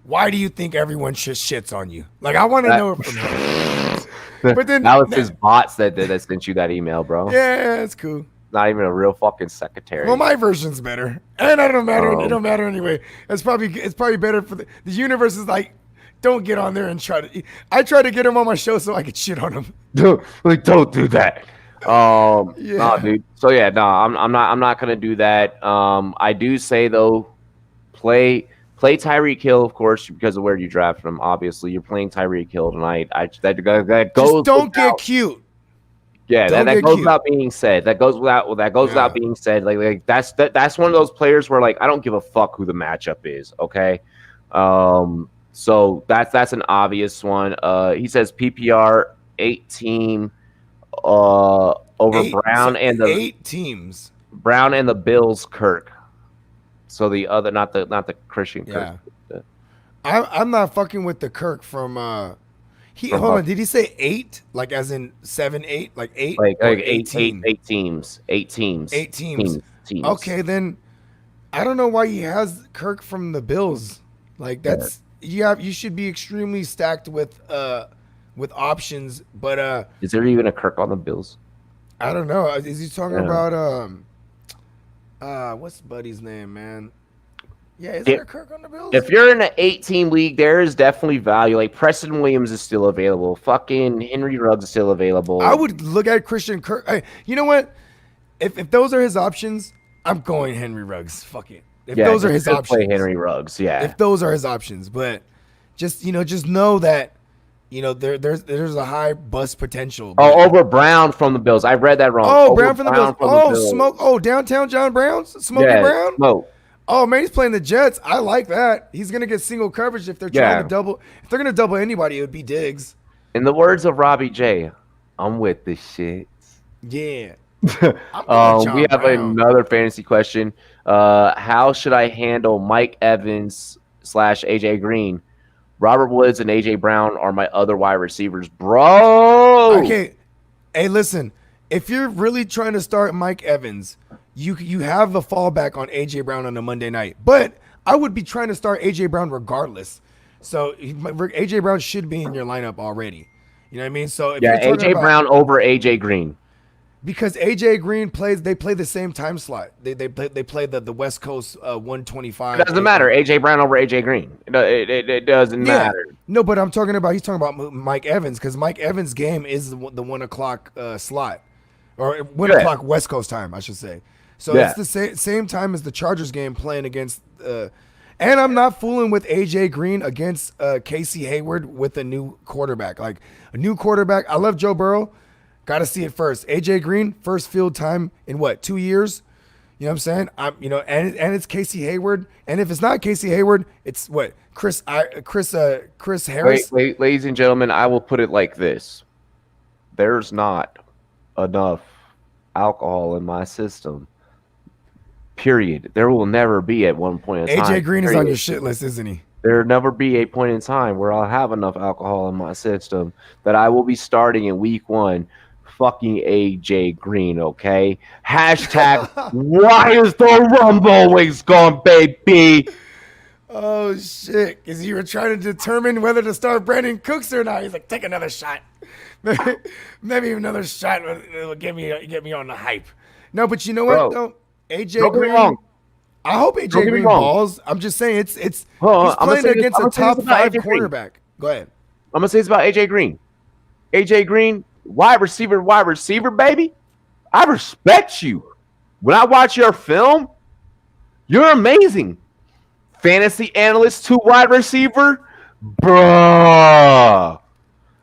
why do you think everyone just shits on you?" Like, I want to know it from him. But then that was his bots that sent you that email, bro. Yeah, it's cool. Not even a real fucking secretary. Well, my version's better, and it don't matter. It don't matter anyway. It's probably better for the universe. Is like, don't get on there and try to. I try to get him on my show so I could shit on him. Don't do that. Nah, dude. So yeah, no, I'm not gonna do that. I do say though, play Tyreek Hill, of course, because of where you drafted him. Obviously, you're playing Tyreek Hill tonight. That goes. Just don't get cute. Yeah, that goes without being said. That goes without being said. Like that's one of those players where like I don't give a fuck who the matchup is. Okay, so that's an obvious one. He says PPR 8-team over Brown and the 8 teams. Brown and the Bills Kirk. So the other, not the Christian Kirk. Yeah. I'm not fucking with the Kirk from. Hold on. Did he say 8? Like as in 7, 8? Like 8? Like 8 teams. 8 teams. Teams. Okay, then I don't know why he has Kirk from the Bills. Like that's you should be extremely stacked with options. But is there even a Kirk on the Bills? I don't know. Is he talking about what's Buddy's name, man? Yeah, is there a Kirk on the Bills? If you're in an 8-team league, there is definitely value. Like Preston Williams is still available. Fucking Henry Ruggs is still available. I would look at Christian Kirk. You know what? If those are his options, I'm going Henry Ruggs. Fuck it. If those are his options, play Henry Ruggs. Yeah. If those are his options, but just know that there's a high bust potential. Over Brown from the Bills. I read that wrong. Oh, Brown from the Bills. Smoke. Oh, downtown John Brown's Smokey Brown. Smoke. Oh man, he's playing the Jets. I like that. He's gonna get single coverage if they're trying to double. If they're gonna double anybody, it would be Diggs. In the words of Robbie J, I'm with this shit. Yeah. We have another fantasy question. How should I handle Mike Evans / AJ Green? Robert Woods and AJ Brown are my other wide receivers, bro. Okay. Hey, listen. If you're really trying to start Mike Evans, you have a fallback on AJ Brown on a Monday night. But I would be trying to start AJ Brown regardless. So AJ Brown should be in your lineup already. You know what I mean? So if you're AJ Brown over AJ Green. Because AJ Green play the same time slot. They play the West Coast 125. It doesn't matter. AJ Brown over AJ Green. It doesn't matter. No, but he's talking about Mike Evans because Mike Evans' game is the 1 o'clock slot, or 1 o'clock West Coast time, I should say. So it's the same time as the Chargers game playing against. And I'm not fooling with AJ Green against Casey Hayward with a new quarterback. Like a new quarterback. I love Joe Burrow. Got to see it first. AJ Green, first field time in 2 years? You know what I'm saying? And it's Casey Hayward. And if it's not Casey Hayward, it's Chris Harris. Wait, ladies and gentlemen, I will put it like this: there's not enough alcohol in my system. Period. There will never be at one point in time. AJ Green is on your shit list, isn't he? There'll never be a point in time where I'll have enough alcohol in my system that I will be starting in week 1. Fucking AJ Green, okay? Hashtag why is the Rumboyz gone, baby? Oh shit! Because you were trying to determine whether to start Brandon Cooks or not. He's like, take another shot. Maybe another shot will get me on the hype. No, but you know what Bro, though? AJ don't get me Green. wrong. I hope Don't AJ get me Green wrong. balls. I'm just saying it's he's Hold on, I'm gonna playing say this- against I'm a gonna say this top about 5 AJ Green. cornerback. Go ahead. I'm gonna say this about AJ Green. AJ Green, wide receiver, baby. I respect you. When I watch your film, you're amazing. Fantasy analyst to wide receiver, bruh.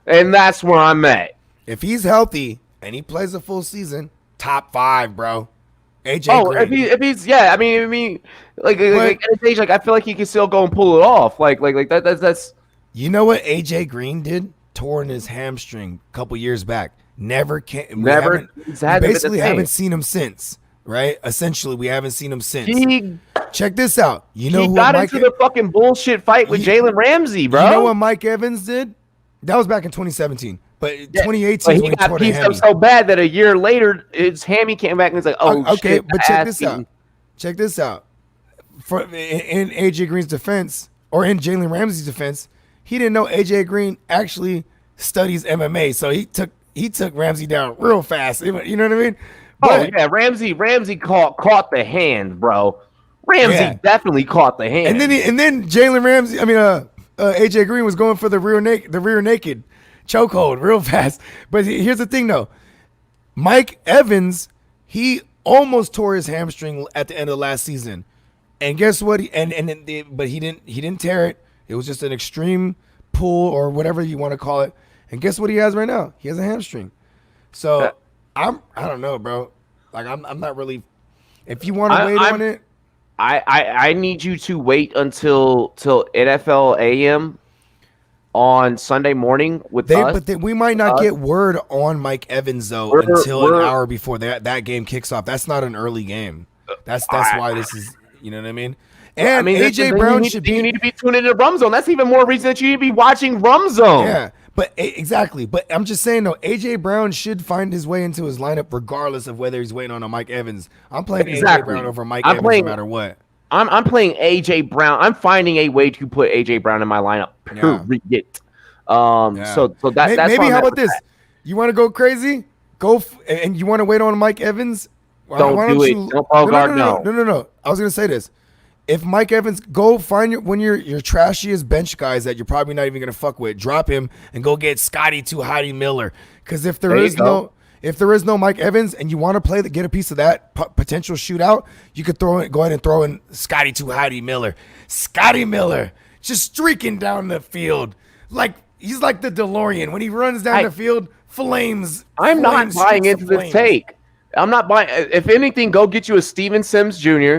And that's where I'm at. If he's healthy and he plays a full season, top 5, bro. AJ Oh, Green. if he's yeah, I mean, like at his age, like I feel like he can still go and pull it off. Like that's. You know what AJ Green did? Tore in his hamstring a couple years back. Never came. Never. We basically haven't seen him since. Right? Essentially, we haven't seen him since. Check this out. You know he who got Mike into the fucking bullshit fight with Jalen Ramsey, bro. You know what Mike Evans did? That was back in 2017. But 2018 but when he he got tore the pieced up hammy. so bad that a year later his hammy came back and it's like, oh Okay, shit. but check this out. Check this out. For in AJ Green's defense, or in Jalen Ramsey's defense, he didn't know AJ Green actually studies MMA, so he took Ramsey down real fast. You know what I mean? But, yeah, Ramsey caught the hand, bro. Ramsey definitely caught the hand. And then Jalen Ramsey, AJ Green was going for the rear naked chokehold real fast. But here's the thing though. Mike Evans, he almost tore his hamstring at the end of last season. And guess what? But he didn't tear it. It was just an extreme pull or whatever you want to call it. And guess what he has right now? He has a hamstring. So I don't know, bro. Like I'm not really. If you want to wait on it, I need you to wait until NFL AM on Sunday morning with us. But we might not get word on Mike Evans though until an hour before that game kicks off. That's not an early game. That's why this is. You know what I mean? And AJ Brown you need to be tuned into Rum Zone. That's even more reason that you need to be watching Rum Zone. Yeah, but exactly. But I'm just saying though, AJ Brown should find his way into his lineup regardless of whether he's waiting on a Mike Evans. I'm playing AJ Brown over Mike Evans no matter what. I'm playing AJ Brown. I'm finding a way to put AJ Brown in my lineup. Period. So that's maybe how about this? You want to go crazy? And you want to wait on Mike Evans? Don't do it. Don't Bogard, no. I was gonna say this. If Mike Evans, go find one of your trashiest bench guys that you're probably not even gonna fuck with, drop him and go get Scotty Hottie Miller. Because if there is no Mike Evans and you want to get a piece of that potential shootout, you could go ahead and throw in Scotty Hottie Miller. Scotty Miller just streaking down the field like he's like the DeLorean when he runs down the field. Flames. I'm not buying into this take. I'm not buying. If anything, go get you a Steven Sims Jr.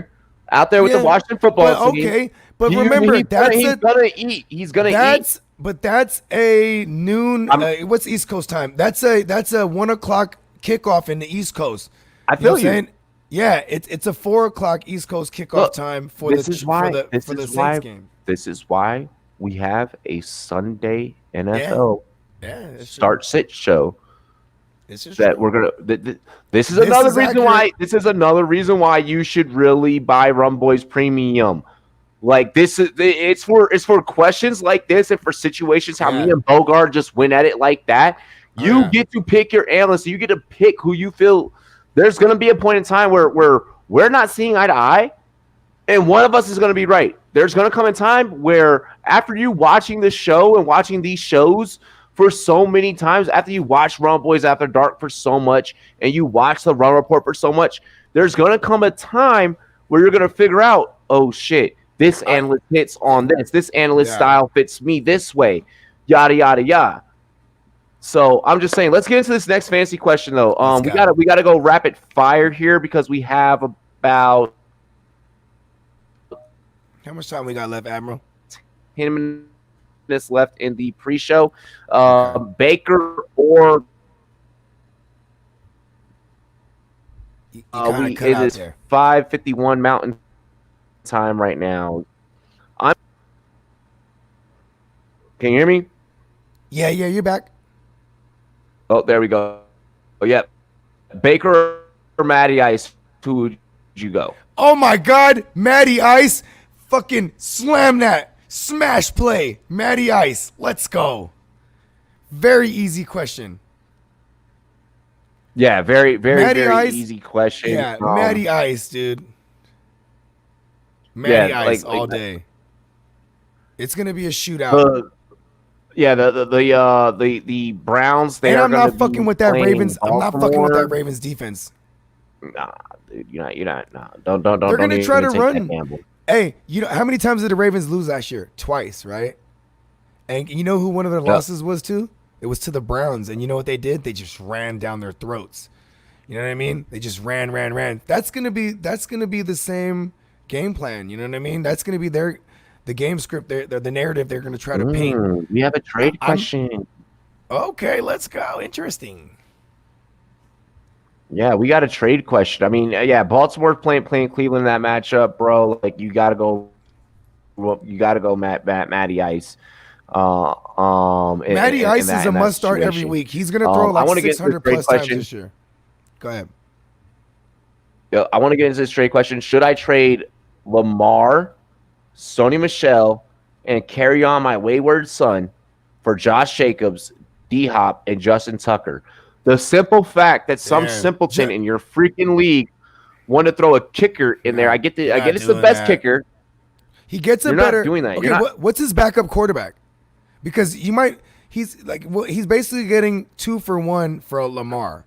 out there with the Washington football team. Okay, but remember, he's gonna eat. He's gonna eat. But that's a noon. What's East Coast time? That's a 1 o'clock kickoff in the East Coast. I feel you. Yeah, it's a 4 o'clock East Coast kickoff time for the Saints game. This is why we have a Sunday NFL start-sit show. This is another reason why. This is another reason why you should really buy Rumboyz Premium. Like it's for questions like this and for situations how me and Bogard just went at it like that. You get to pick your analyst. You get to pick who you feel. There's going to be a point in time where we're not seeing eye to eye, and one of us is going to be right. There's going to come a time where after you watching this show and watching these shows for so many times, after you watch Rumboyz After Dark for so much and you watch the Run Report for so much, there's going to come a time where you're going to figure out, oh, shit, this analyst hits on this. This analyst style fits me this way, yada, yada, yada. So I'm just saying, let's get into this next fantasy question, though. We gotta go rapid fire here because we have about how much time we got left, Admiral? 10 minutes left in the pre-show. Baker or it is 5:51 Mountain Time right now. Can you hear me? Yeah, you're back. Oh, there we go. Oh, yeah. Baker or Matty Ice, who would you go? Oh, my God. Matty Ice, Fucking slam that. Smash play. Matty Ice. Let's go. Very easy question. Yeah, very, very, Matty very Ice, easy question. Yeah, Matty Ice, dude. Matty Ice like all day. It's gonna be a shootout. The Browns. And I'm not fucking with that Ravens. I'm not fucking with that Ravens defense. Nah, dude, you're not. Nah, don't. They're gonna try to run. Gamble. Hey, you know how many times did the Ravens lose last year? Twice, right? And you know who one of their losses was to? It was to the Browns. And you know what they did? They just ran down their throats. You know what I mean? They just ran. That's gonna be the same game plan. You know what I mean? That's gonna be the game script, the narrative they're gonna try to paint. We have a trade question. Okay, let's go. Interesting. Yeah, we got a trade question. I mean, yeah, Baltimore playing Cleveland in that matchup, bro. Like you gotta go Matty Ice. Matty Ice is a must start every week. He's gonna throw like 600 plus times this year. Go ahead. I want to get into this trade question. Should I trade Lamar, Sony Michel, and carry on my wayward son for Josh Jacobs, D-Hop, and Justin Tucker? The simple fact that some simpleton in your freaking league want to throw a kicker in there. I get it's the best kicker. He gets a You're better. Not doing that. Okay, what's his backup quarterback? Because he's basically getting 2 for 1 for Lamar.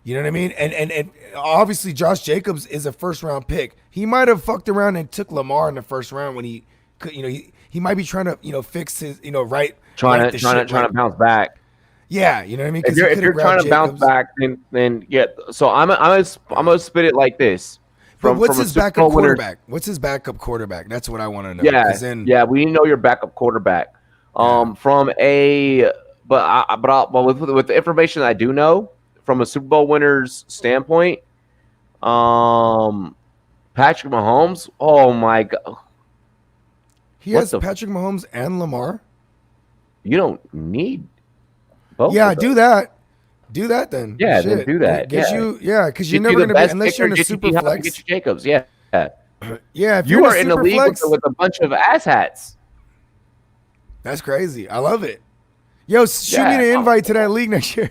You know what I mean? And obviously Josh Jacobs is a first round pick. He might have fucked around and took Lamar in the first round when he could, he might be trying to, fix his, trying to bounce back. Yeah, you know what I mean? If you're trying to bounce back, then yeah. So I'm gonna spit it like this. What's his backup quarterback? What's his backup quarterback? That's what I want to know. Yeah, we know your backup quarterback. With the information that I do know from a Super Bowl winner's standpoint, Patrick Mahomes. Oh my God, he has Patrick Mahomes and Lamar. You don't need both. Yeah, do that. Do that then. Yeah, then do that. Because you're never going to be, unless you're in a super flex. Get your Jacobs, yeah. Yeah, if you are in a league with a bunch of asshats. That's crazy. I love it. Yo, shoot me an invite to that league next year.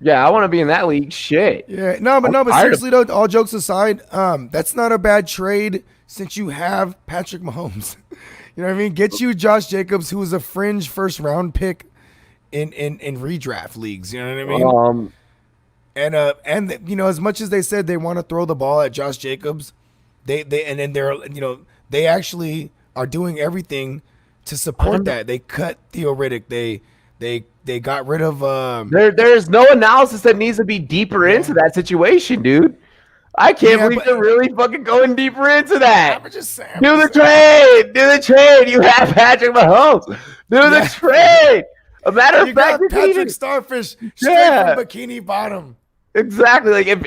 Yeah, I want to be in that league. Shit. Yeah, but seriously though, all jokes aside, that's not a bad trade since you have Patrick Mahomes. You know what I mean? Get you Josh Jacobs, who was a fringe first round pick in redraft leagues. You know what I mean? And as much as they said they want to throw the ball at Josh Jacobs, they actually are doing everything to support that. They cut Theo Riddick. They got rid of There's no analysis that needs to be deeper into that situation, dude. I can't believe they're really fucking going deeper into that. I'm just saying. Do the trade. You have Patrick Mahomes. Do the trade. A matter of fact, Patrick Starfish straight from Bikini Bottom. Exactly. Like if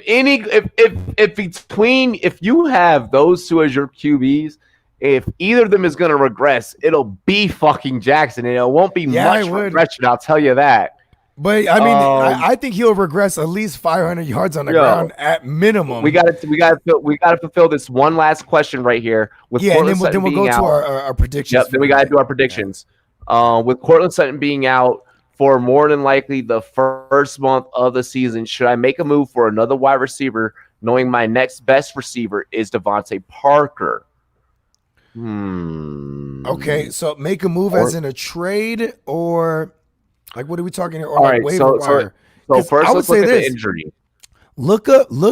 you have those two as your QBs, if either of them is going to regress, it'll be fucking Jackson, and it won't be much regression. I'll tell you that. But I mean, I think he'll regress at least 500 yards on the ground at minimum. We got to fulfill this one last question right here. With and then we'll go to our predictions. Yep. Then we got to do our predictions. With Cortland Sutton being out for more than likely the first month of the season, should I make a move for another wide receiver, knowing my next best receiver is Devontae Parker? Okay, so make a move as in a trade, or like what are we talking here? Or all right, waiver wire? So first, let's look at the injury. Look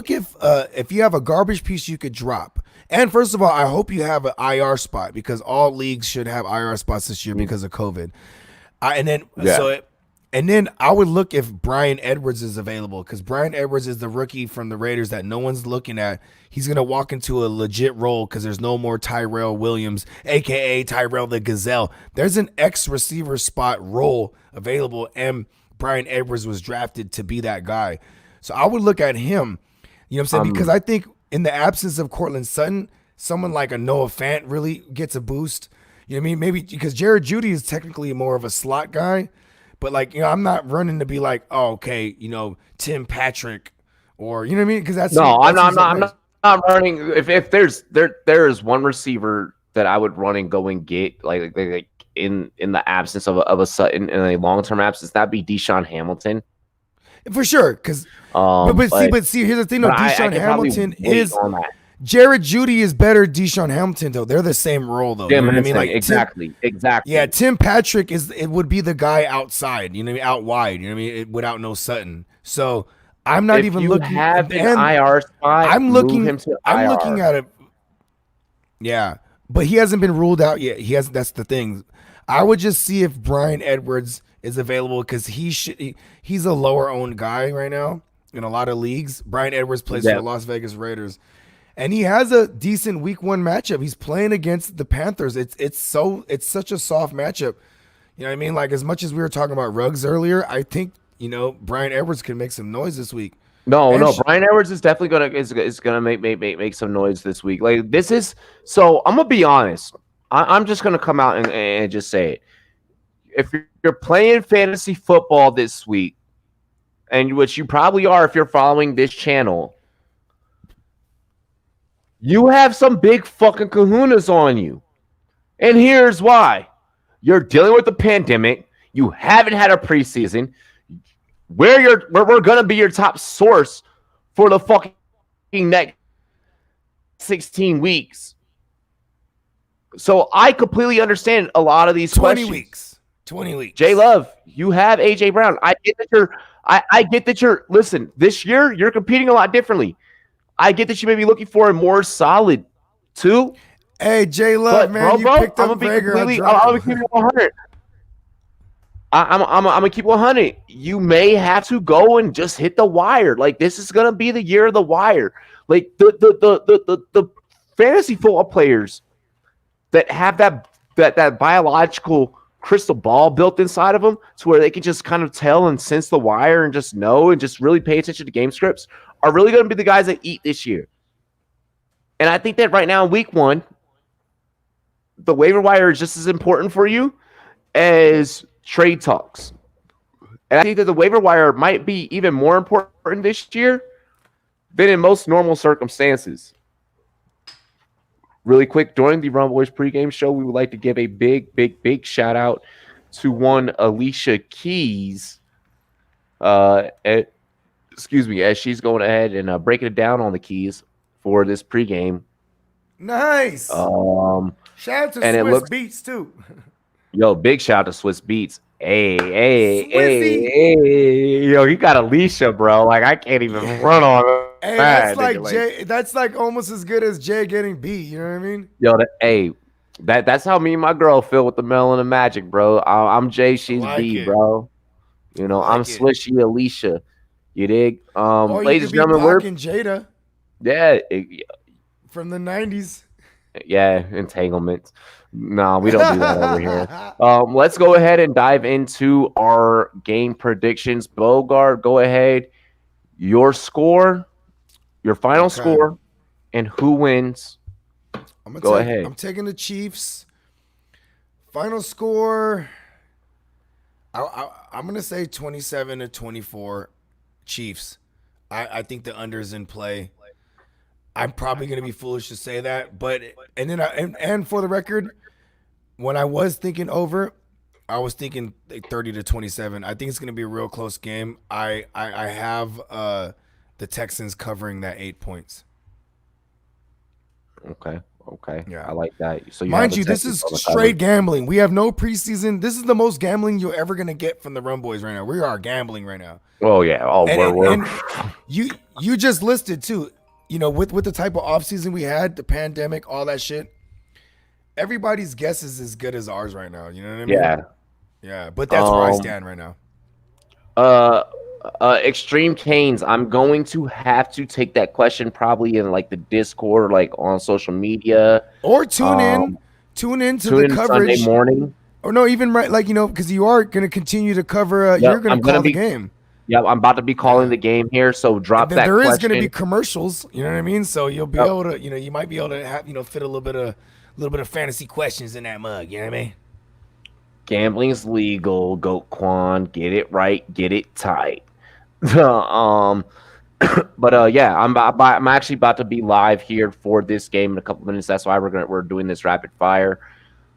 if you have a garbage piece you could drop. And first of all, I hope you have an IR spot, because all leagues should have IR spots this year because of COVID. And then I would look if Bryan Edwards is available, because Bryan Edwards is the rookie from the Raiders that no one's looking at. He's going to walk into a legit role because there's no more Tyrell Williams, a.k.a. Tyrell the Gazelle. There's an X-receiver spot role available, and Bryan Edwards was drafted to be that guy. So I would look at him, you know what I'm saying? Because I think in the absence of Cortland Sutton, someone like a Noah Fant really gets a boost. You know what I mean? Maybe because Jared Jeudy is technically more of a slot guy. But I'm not running to be like, oh, okay, Tim Patrick, or you know what I mean? Because I'm not running. If there is one receiver that I would run and go and get like in the absence of a Sutton in a long term absence, that'd be Deshaun Hamilton. For sure, because but see, here's the thing though. Deshaun Hamilton is Jared Judy is better. Deshaun Hamilton though, they're the same role though. You know what I mean? Like exactly. Yeah, Tim Patrick would be the guy outside. You know what I mean? Out wide. You know what I mean? Without no Sutton. So I'm not even looking. Have an IR spot, I'm looking. Him to I'm IR. looking at it. Yeah, but he hasn't been ruled out yet. He has. That's the thing. I would just see if Brian Edwards is available because he's a lower owned guy right now in a lot of leagues. Brian Edwards plays for the Las Vegas Raiders, and he has a decent Week 1 matchup. He's playing against the Panthers. It's such a soft matchup. You know what I mean? Like as much as we were talking about Ruggs earlier, I think Brian Edwards can make some noise this week. No, Brian Edwards is definitely gonna make some noise this week. Like this is so. I'm gonna be honest. I'm just gonna come out and just say it. If you're playing fantasy football this week, and which you probably are if you're following this channel, you have some big fucking kahunas on you. And here's why. You're dealing with the pandemic. You haven't had a preseason. We're going to be your top source for the fucking next 16 weeks. So I completely understand a lot of these 20 questions. 20 weeks. J Love, you have AJ Brown. I get that you're listen, this year you're competing a lot differently. I get that you may be looking for a more solid 2. Hey, J Love, man, you picked up Rager. I'm gonna keep it 100. I'm gonna keep 100. You may have to go and just hit the wire. Like this is gonna be the year of the wire. Like the fantasy football players that have that biological crystal ball built inside of them to where they can just kind of tell and sense the wire and just know and just really pay attention to game scripts are really going to be the guys that eat this year. And I think that right now in Week 1, the waiver wire is just as important for you as trade talks. And I think that the waiver wire might be even more important this year than in most normal circumstances. Really quick, during the Rumboyz pregame show, we would like to give a big shout out to one Alicia Keys. As she's going ahead and breaking it down on the keys for this pregame. Nice. Shout out to Swiss Beats too. Yo, big shout out to Swiss Beats. Hey. Yo, he got Alicia, bro. Like I can't even run on him. Hey, that's like Jay. That's like almost as good as Jay getting beat. You know what I mean? Yo, that's how me and my girl feel with the Melon and Magic, bro. I'm Jay, she's B, bro. You know, I'm Swiss, she Alicia. You dig? Ladies and gentlemen, we're Jada. Yeah, from the 90s. Yeah, entanglements. No, we don't do that over here. Let's go ahead and dive into our game predictions. Bogard, go ahead. Your score, your final score, and who wins. Go ahead. I'm taking the Chiefs. Final score, I'm going to say 27-24 Chiefs. I think the under is in play. I'm probably going to be foolish to say that, but and for the record, when I was thinking over, I was thinking 30-27. I think it's going to be a real close game. I have the Texans covering that 8 points. Okay. Yeah, I like that. So mind you, this is straight gambling. We have no preseason. This is the most gambling you're ever going to get from the Rumboyz right now. We are gambling right now. Oh yeah. And you just listed too. You know, with the type of offseason we had, the pandemic, all that shit, everybody's guess is as good as ours right now. You know what I mean? Yeah. But that's where I stand right now. Extreme Canes, I'm going to have to take that question probably in like the Discord, like on social media, or tune in to the coverage Sunday morning, or no, even right, like because you are going to continue to cover. You're going to call the game. Yeah, I'm about to be calling the game here, so drop that question. There is going to be commercials, you know what I mean? So you'll be able to, you might be able to have, fit a little bit of fantasy questions in that mug, you know what I mean? Gambling's legal, Goat Quan. Get it right, get it tight. But yeah, I'm actually about to be live here for this game in a couple minutes. That's why we're doing this rapid fire.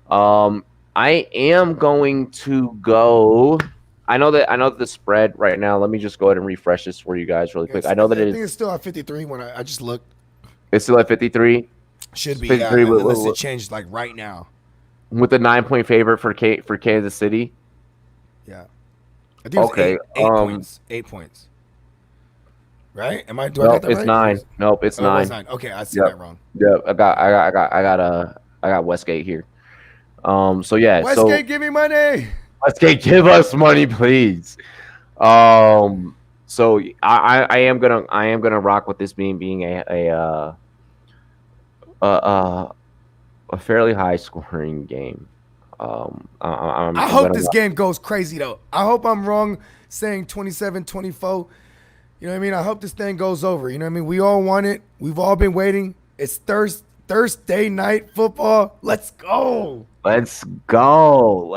I am going to go. I know that the spread right now. Let me just go ahead and refresh this for you guys really quick. I know that I think it's still at 53 when I just looked. It's still at 53. Should be 53 unless it changed like right now. With the 9-point favorite for Kansas City. Yeah. I think okay. Eight points. 8 points. Right? Am I doing that right? It's 9. Nope, it's 9. It's 9. Okay, I see that wrong. Yeah, I got Westgate here. So yeah, Westgate, give me money. Westgate, give us money, please. So I am gonna rock with this being a fairly high scoring game. I hope this game goes crazy though. I hope I'm wrong saying 27-24. You know what I mean? I hope this thing goes over. You know what I mean? We all want it. We've all been waiting. It's Thursday night football. Let's go. Let's go.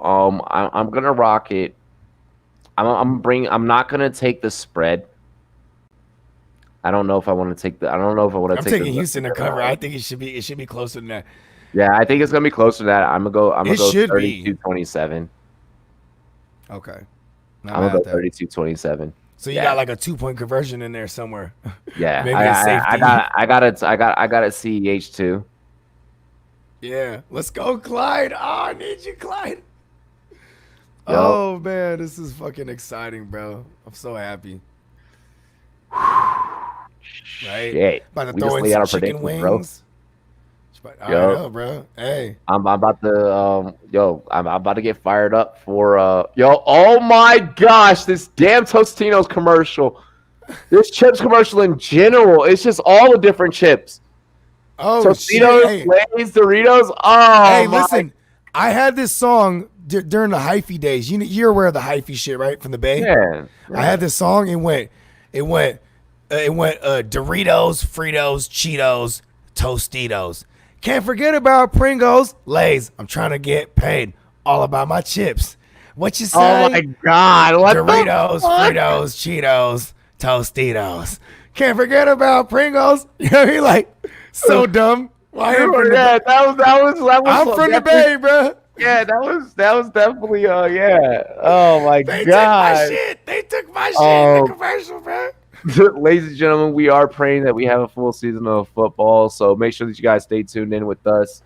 I'm gonna rock it. I'm not gonna take the spread. I don't know if I want to take the. I don't know if I want to take. I'm taking Houston to cover. I think it should be closer than that. Yeah, I think it's gonna be closer to that. I'm gonna go 32-27. Okay. I'm gonna go 32-27. So you got like a 2-point conversion in there somewhere. Yeah, maybe I got a CEH too. Yeah, let's go, Clyde. Oh, I need you, Clyde. Yep. Oh man, this is fucking exciting, bro. I'm so happy. Right? Shit. About to throw in some chicken wings. I know, bro. Hey, I'm about to I'm about to get fired up for oh my gosh, this damn Tostino's commercial. This chips commercial in general, it's just all the different chips. Oh, Tostitos, Lay's, Doritos. Oh, hey, listen, I had this song during the hyphy days. You're aware of the hyphy shit, right? From the Bay. Yeah. I had this song. It went Doritos, Fritos, Cheetos, Tostitos. Can't forget about Pringles, Lay's. I'm trying to get paid. All about my chips. What you say? Oh my God! What Doritos, Fritos, Cheetos, Tostitos. Can't forget about Pringles. You know what I mean? Like, so dumb. Well, that was. I'm from the Bay, bro. Yeah, that was definitely yeah. Oh my God! They took my shit in the commercial, bro. Ladies and gentlemen, we are praying that we have a full season of football, so make sure that you guys stay tuned in with us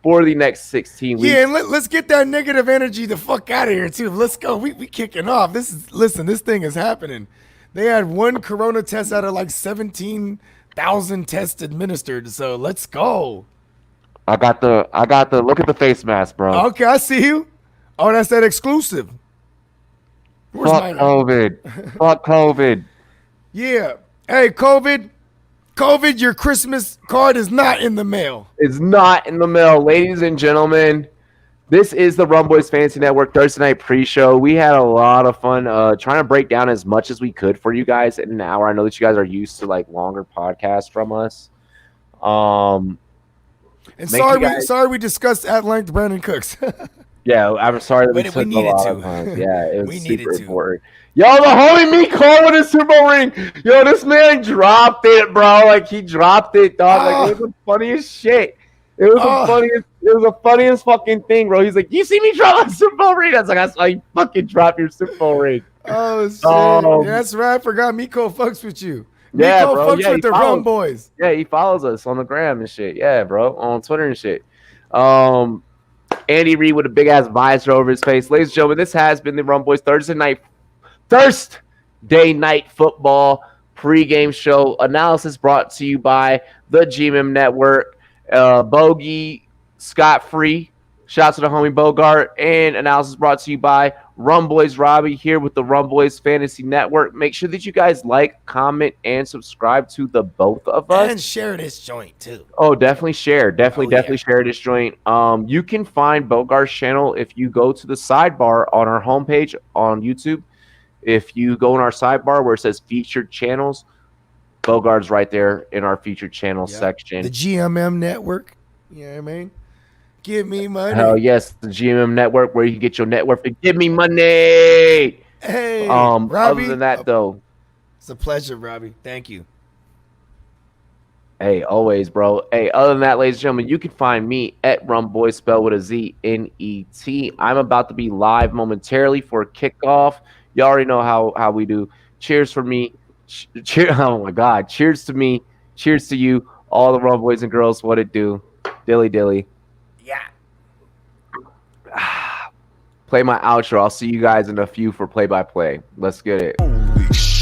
for the next 16 weeks. Yeah, and let's get that negative energy the fuck out of here too. Let's go. We kicking off. This thing is happening. They had one corona test out of like 17,000 tests administered, so let's go. I got the look at the face mask, bro. Okay, I see you. Oh, that's that exclusive. Where's Fuck COVID. Fuck COVID. Yeah. Hey, COVID, your Christmas card is not in the mail. It's not in the mail. Ladies and gentlemen, this is the Rumboyz Fantasy Network Thursday night pre-show. We had a lot of fun trying to break down as much as we could for you guys in an hour. I know that you guys are used to like longer podcasts from us. And sorry we discussed at length Brandon Cooks. Yeah, I'm sorry that we took needed a lot to. of time. Yeah, it was we super needed important. Yo, the homie me Cole with his Super Bowl ring. Yo, this man dropped it, bro. Like he dropped it, dog. Like it was the funniest shit. It was the funniest fucking thing, bro. He's like, "You see me drop my Super Bowl ring?" I was like, "I saw you fucking drop your Super Bowl ring." Oh shit! Yeah, that's right. I forgot Miko fucks with you. Yeah, Miko bro. fucks with the Rumboyz. Yeah, he follows us on the gram and shit. Yeah, bro, on Twitter and shit. Andy Reid with a big ass visor over his face. Ladies and gentlemen, this has been the Rumboyz Thursday night football pregame show analysis brought to you by the GMM Network. Bogey, Scott Free, shout out to the homie Bogard, and analysis brought to you by Rumboyz Robbie here with the Rumboyz Fantasy Network. Make sure that you guys like, comment, and subscribe to the both of us. And share this joint too. Oh, definitely share. Definitely share this joint. You can find Bogard's channel if you go to the sidebar on our homepage on YouTube. If you go in our sidebar where it says featured channels, Bogard's right there in our featured channel section. The GMM Network. You know what I mean? Give me money. Hell yes, the GMM Network where you can get your network to give me money. Hey, Robbie, other than that though, It's a pleasure, Robbie. Thank you. Hey, always, bro. Hey, other than that, ladies and gentlemen, you can find me at Rumboy, spelled with a Z, Net. I'm about to be live momentarily for kickoff. You already know how we do. Cheers for me. Cheer. Oh my God. Cheers to me. Cheers to you, all the Rumboys and girls. What it do? Dilly dilly. Yeah. Play my outro. I'll see you guys in a few for play by play. Let's get it. Holy shit.